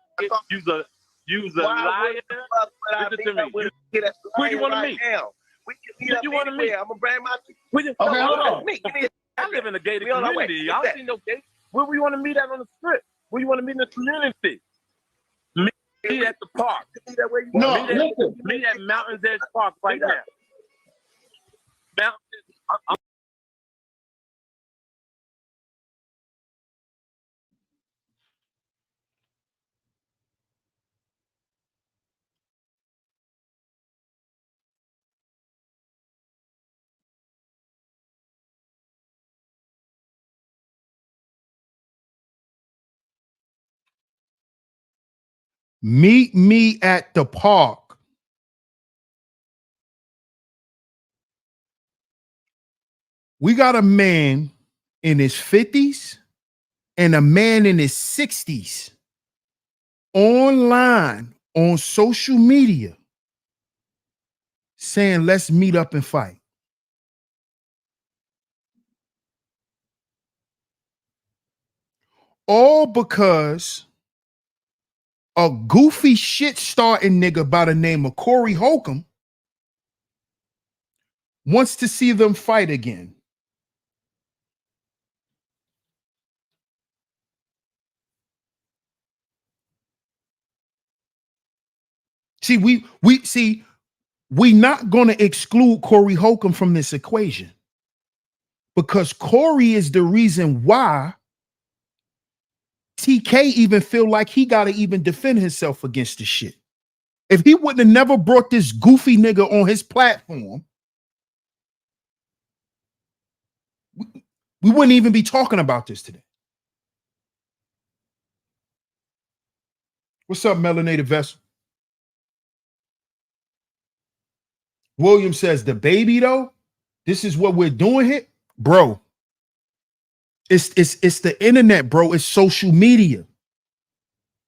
You's a liar. Listen to me. Where you want to meet? We can meet up anywhere. I'm gonna bring my. Okay, hold on. I live in a gated community. I don't see no gate. Where we want to meet at on the strip? Where you want to meet in the community? Meet at the park. No, listen. Meet at Mountains Edge Park right now. Mountains. Meet me at the park. We got a man in his 50s and a man in his 60s online on social media saying, let's meet up and fight. All because a goofy shit starting nigga by the name of Corey Holcomb wants to see them fight again. See, we not going to exclude Corey Holcomb from this equation because Corey is the reason why TK even feel like he got to even defend himself against this shit. If he wouldn't have never brought this goofy nigga on his platform, we wouldn't even be talking about this today. What's up, melanated vessel? William says, the baby though, this is what we're doing here. Bro, it's the internet, bro. It's social media.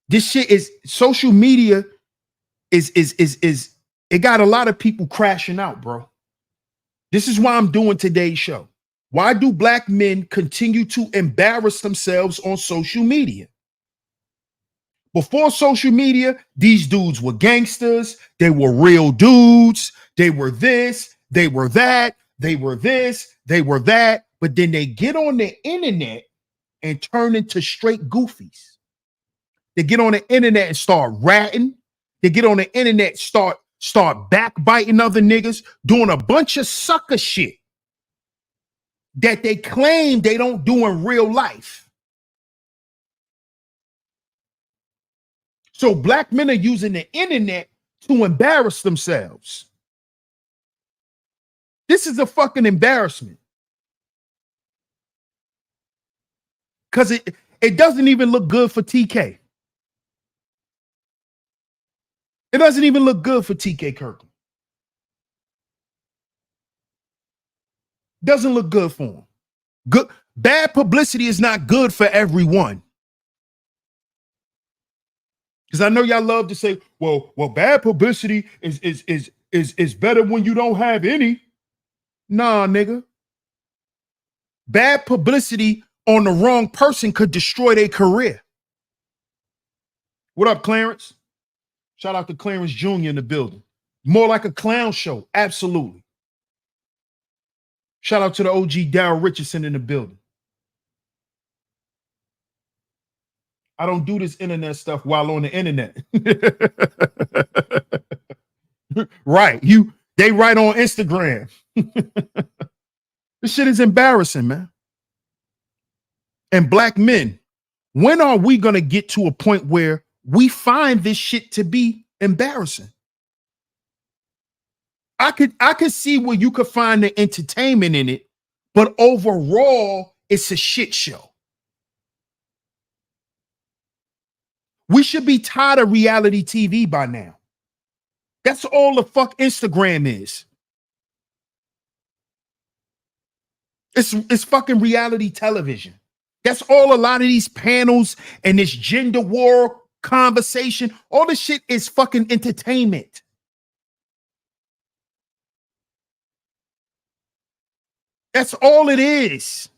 This shit is social media is it got a lot of people crashing out, bro. This is why I'm doing today's show. Why do black men continue to embarrass themselves on social media? Before social media, these dudes were gangsters. They were real dudes. They were this, they were that, they were this, they were that. But then they get on the internet and turn into straight goofies. They get on the internet and start ratting. They get on the internet, start backbiting other niggas, doing a bunch of sucker shit that they claim they don't do in real life. So black men are using the internet to embarrass themselves. This is a fucking embarrassment. Because it doesn't even look good for TK. It doesn't even look good for TK Kirkland. Doesn't look good for him. Good, bad publicity is not good for everyone. Because I know y'all love to say, well, bad publicity is better when you don't have any. Nah, nigga. Bad publicity on the wrong person could destroy their career. What up, Clarence? Shout out to Clarence Jr. in the building. More like a clown show. Absolutely. Shout out to the OG Darryl Richardson in the building. I don't do this internet stuff while on the internet. Right. They write on Instagram. This shit is embarrassing, man. And black men, when are we going to get to a point where we find this shit to be embarrassing? I could see where you could find the entertainment in it, but overall, it's a shit show. We should be tired of reality TV by now. That's all the fuck Instagram is. It's fucking reality television. That's all a lot of these panels and this gender war conversation, all this shit is fucking entertainment. That's all it is.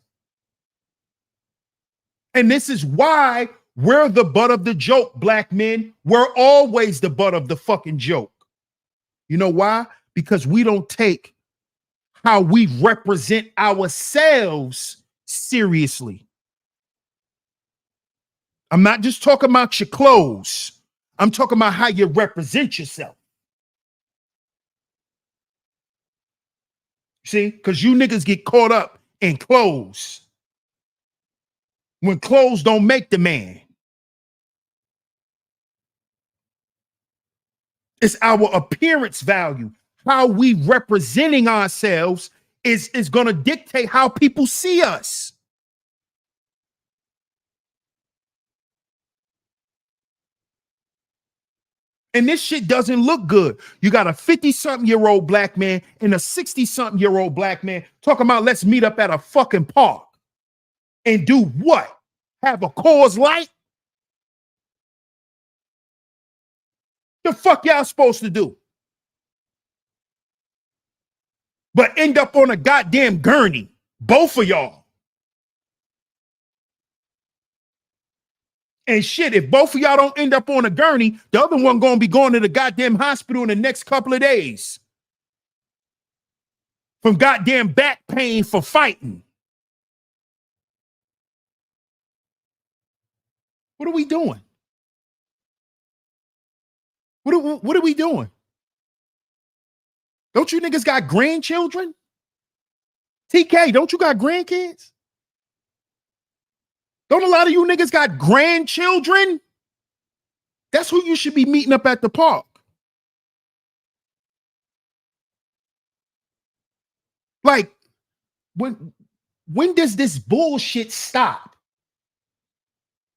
And this is why we're the butt of the joke, black men. We're always the butt of the fucking joke. You know why? Because we don't take how we represent ourselves seriously. I'm not just talking about your clothes. I'm talking about how you represent yourself. See, because you niggas get caught up in clothes when clothes don't make the man. It's our appearance value. How we representing ourselves is going to dictate how people see us. And this shit doesn't look good. You got a 50-something-year-old black man and a 60-something-year-old black man talking about let's meet up at a fucking park and do what? Have a Coors Light? The fuck y'all supposed to do? But end up on a goddamn gurney. Both of y'all. And shit, if both of y'all don't end up on a gurney, the other one gonna be going to the goddamn hospital in the next couple of days. From goddamn back pain for fighting. What are we doing? What are we doing? Don't you niggas got grandchildren? TK, don't you got grandkids? Don't a lot of you niggas got grandchildren? That's who you should be meeting up at the park. Like, when does this bullshit stop?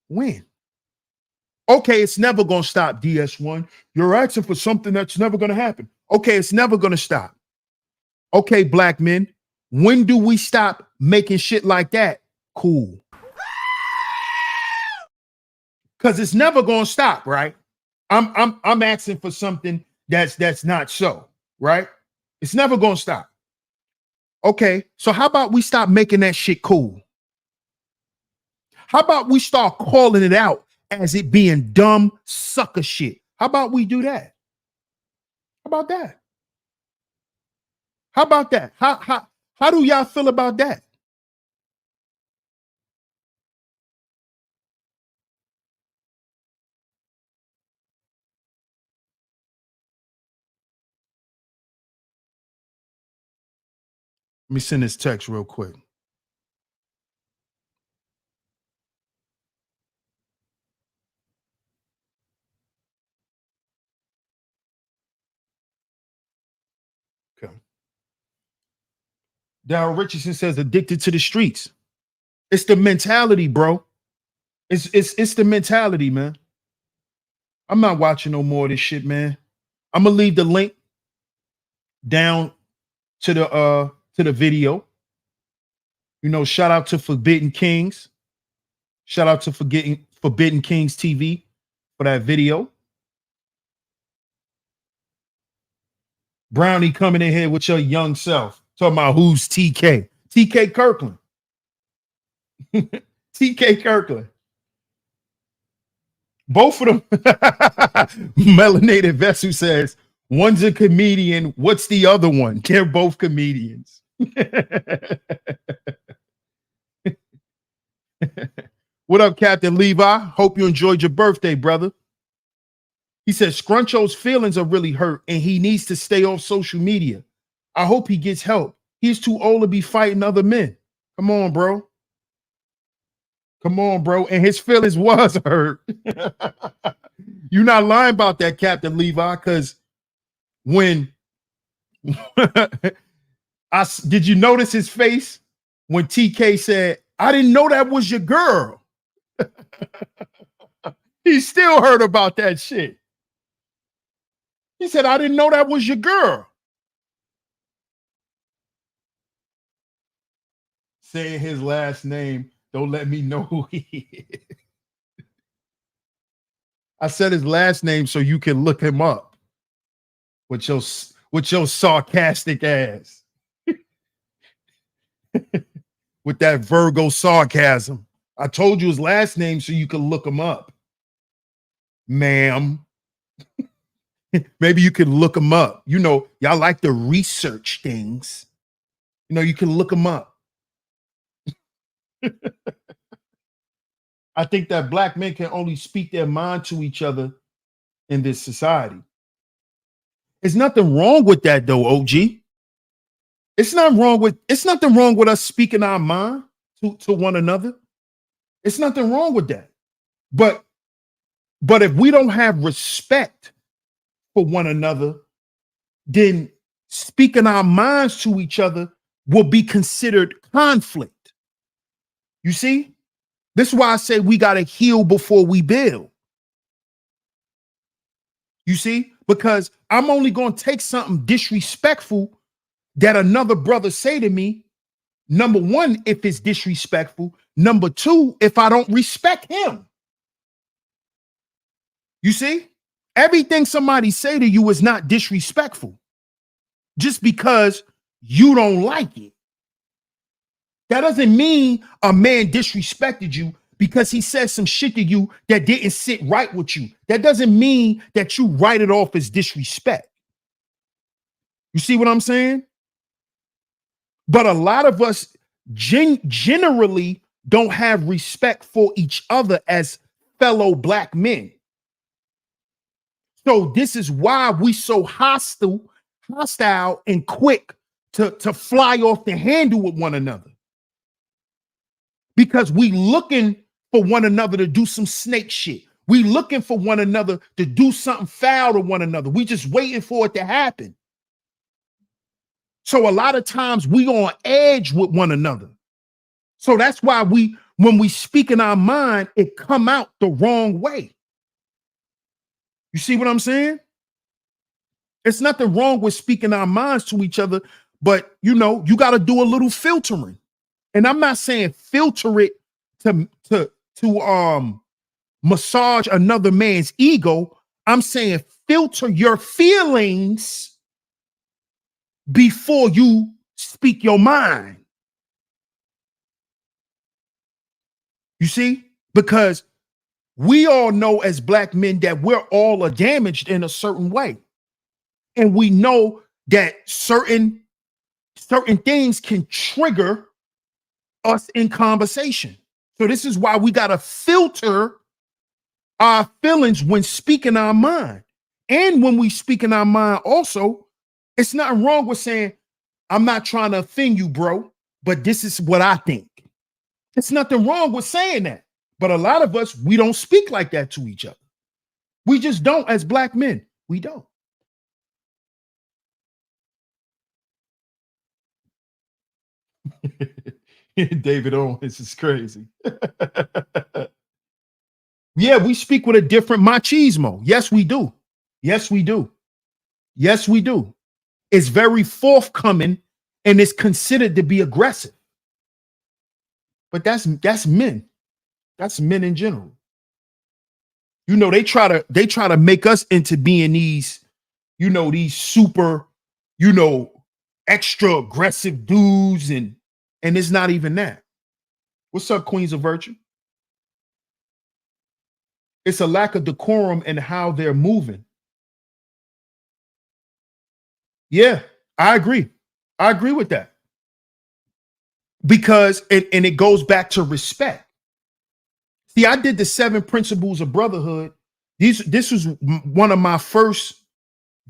When? Okay, it's never going to stop, DS1. You're asking for something that's never going to happen. Okay, it's never going to stop. Okay, black men, when do we stop making shit like that cool? Because it's never going to stop, right? I'm asking for something that's not so, right? It's never going to stop. Okay, so how about we stop making that shit cool? How about we start calling it out as it being dumb sucker shit? How about we do that? How about that? How about that? How do y'all feel about that? Let me send this text real quick. Okay. Darryl Richardson says addicted to the streets. It's the mentality, bro. It's the mentality, man. I'm not watching no more of this shit, man. I'm gonna leave the link down to the video. You know, shout out to Forbidden Kings. Shout out to Forbidden Kings TV for that video. Brownie coming in here with your young self. Talking about who's TK. TK Kirkland. TK Kirkland. Both of them. Melanated Vessel says, one's a comedian. What's the other one? They're both comedians. What up, Captain Levi? Hope you enjoyed your birthday, brother. He says Scruncho's feelings are really hurt and he needs to stay off social media. I hope he gets help. He's too old to be fighting other men. Come on, bro. Come on, bro. And his feelings was hurt. You're not lying about that, Captain Levi, because when did you notice his face when TK said, I didn't know that was your girl? He still heard about that shit. He said, I didn't know that was your girl. Saying his last name, don't let me know who he is. I said his last name so you can look him up with your sarcastic ass. With that Virgo sarcasm. I told you his last name so you can look him up. Ma'am. Maybe you can look him up. You know, y'all like to research things. You know, you can look him up. I think that black men can only speak their mind to each other in this society. There's nothing wrong with that, though, OG. It's nothing wrong with us speaking our mind to one another. It's nothing wrong with that. But if we don't have respect for one another, then speaking our minds to each other will be considered conflict. You see? This is why I say we got to heal before we build. You see? Because I'm only going to take something disrespectful that another brother say to me. Number one, if it's disrespectful. Number two, if I don't respect him. You see? Everything somebody say to you is not disrespectful. Just because you don't like it. That doesn't mean a man disrespected you because he said some shit to you that didn't sit right with you. That doesn't mean that you write it off as disrespect. You see what I'm saying? But a lot of us generally don't have respect for each other as fellow black men. So this is why we so hostile and quick to fly off the handle with one another. Because we looking for one another to do some snake shit. We looking for one another to do something foul to one another. We just waiting for it to happen. So a lot of times we on edge with one another. So that's why when we speak in our mind, it come out the wrong way. You see what I'm saying? It's nothing wrong with speaking our minds to each other, but you know, you got to do a little filtering. And I'm not saying filter it to massage another man's ego. I'm saying filter your feelings before you speak your mind. You see? Because we all know as black men that we're all damaged in a certain way. And we know that certain things can trigger us in conversation. So this is why we got to filter our feelings when speaking our mind. And when we speak in our mind also, it's nothing wrong with saying, I'm not trying to offend you, bro, but this is what I think. There's nothing wrong with saying that. But a lot of us, we don't speak like that to each other. We just don't as black men. We don't. David Owens is crazy. Yeah, we speak with a different machismo. Yes, we do. Yes, we do. Yes, we do. It's very forthcoming and it's considered to be aggressive. But that's men. That's men in general. You know, they try to make us into being these, you know, these super, you know, extra aggressive dudes, and it's not even that. What's up, Queens of Virtue? It's a lack of decorum in how they're moving. Yeah, I agree. I agree with that. Because and it goes back to respect. See, I did the 7 principles of brotherhood. This was one of my first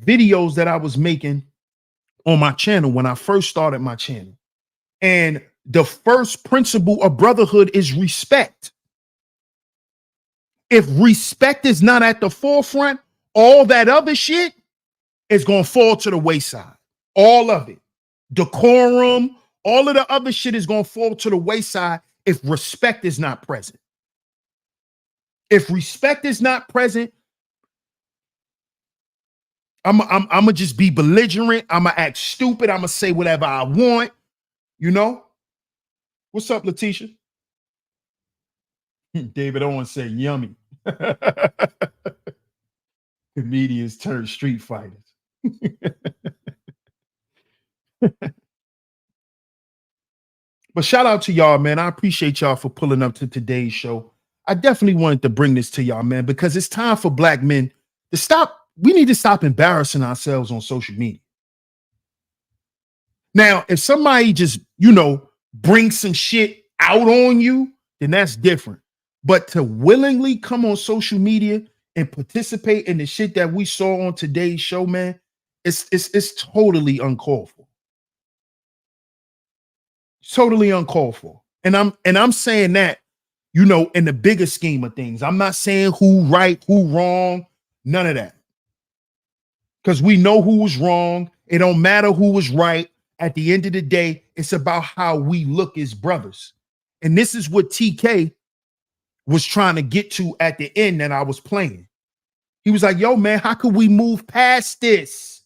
videos that I was making on my channel when I first started my channel. And the first principle of brotherhood is respect. If respect is not at the forefront, all that other shit is going to fall to the wayside. All of it. Decorum, all of the other shit is going to fall to the wayside if respect is not present. If respect is not present, I'm gonna just be belligerent. I'm gonna act stupid. I'm gonna say whatever I want. You know? What's up, Letitia? David Owens said, yummy. Comedians turn street fighters. But shout out to y'all, man. I appreciate y'all for pulling up to today's show. I definitely wanted to bring this to y'all, man, because it's time for black men to stop. We need to stop embarrassing ourselves on social media. Now, if somebody just, you know, brings some shit out on you, then that's different. But to willingly come on social media and participate in the shit that we saw on today's show, man, it's totally uncalled for. Totally uncalled for. And I'm saying that, you know, in the bigger scheme of things. I'm not saying who right, who wrong, none of that. Because we know who was wrong. It don't matter who was right. At the end of the day, it's about how we look as brothers. And this is what TK was trying to get to at the end that I was playing. He was like, yo, man, how could we move past this?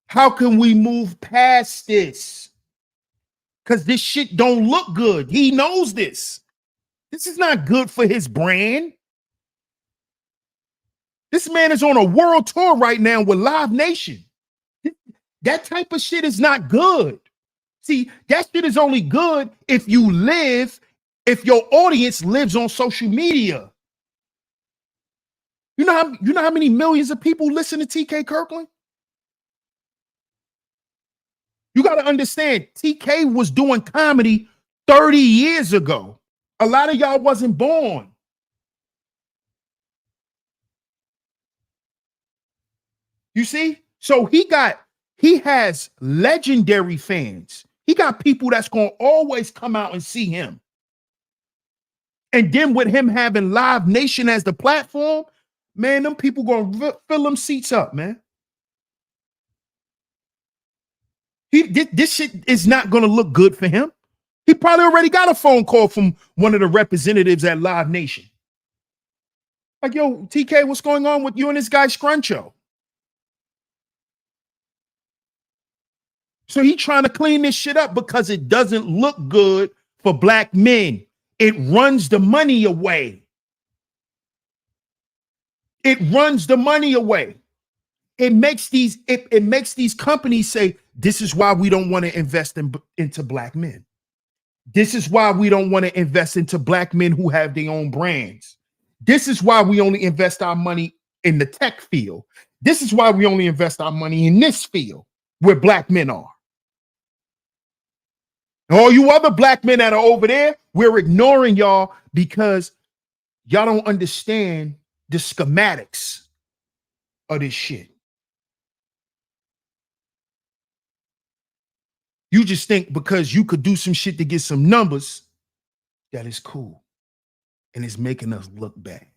How can we move past this? Because this shit don't look good. He knows this. This is not good for his brand. This man is on a world tour right now with Live Nation. That type of shit is not good. See, that shit is only good if your audience lives on social media. You know how many millions of people listen to TK Kirkland? You got to understand, TK was doing comedy 30 years ago. A lot of y'all wasn't born. You see? So he has legendary fans. He got people that's going to always come out and see him. And then with him having Live Nation as the platform, man, them people going to fill them seats up, man. This shit is not going to look good for him. He probably already got a phone call from one of the representatives at Live Nation. Like, yo, TK, what's going on with you and this guy Scruncho? So he trying to clean this shit up because it doesn't look good for black men. It runs the money away. It runs the money away. it makes these companies say, this is why we don't want to invest into black men. This is why we don't want to invest into black men who have their own brands. This is why we only invest our money in the tech field. This is why we only invest our money in this field where black men are. And all you other black men that are over there, we're ignoring y'all because y'all don't understand the schematics of this shit. You just think because you could do some shit to get some numbers, that is cool. And it's making us look bad.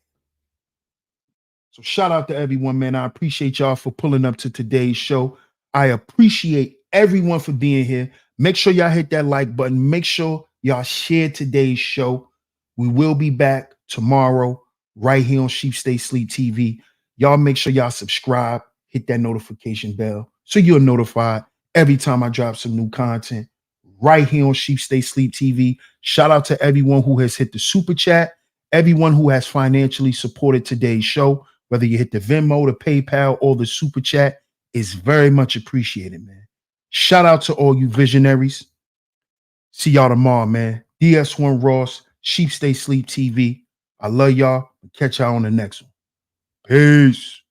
So shout out to everyone, man. I appreciate y'all for pulling up to today's show. I appreciate everyone for being here. Make sure y'all hit that like button. Make sure y'all share today's show. We will be back tomorrow right here on Sheep Stay Sleep TV. Y'all make sure y'all subscribe, hit that notification bell so you're notified every time I drop some new content right here on Sheep Stay Sleep TV. Shout out to everyone who has hit the super chat, everyone who has financially supported today's show, whether you hit the Venmo, the PayPal, or the super chat, is very much appreciated, man. Shout out to all you visionaries. See y'all tomorrow, man. DS1 Ross, Sheep Stay Sleep TV. I love y'all. Catch y'all on the next one. Peace.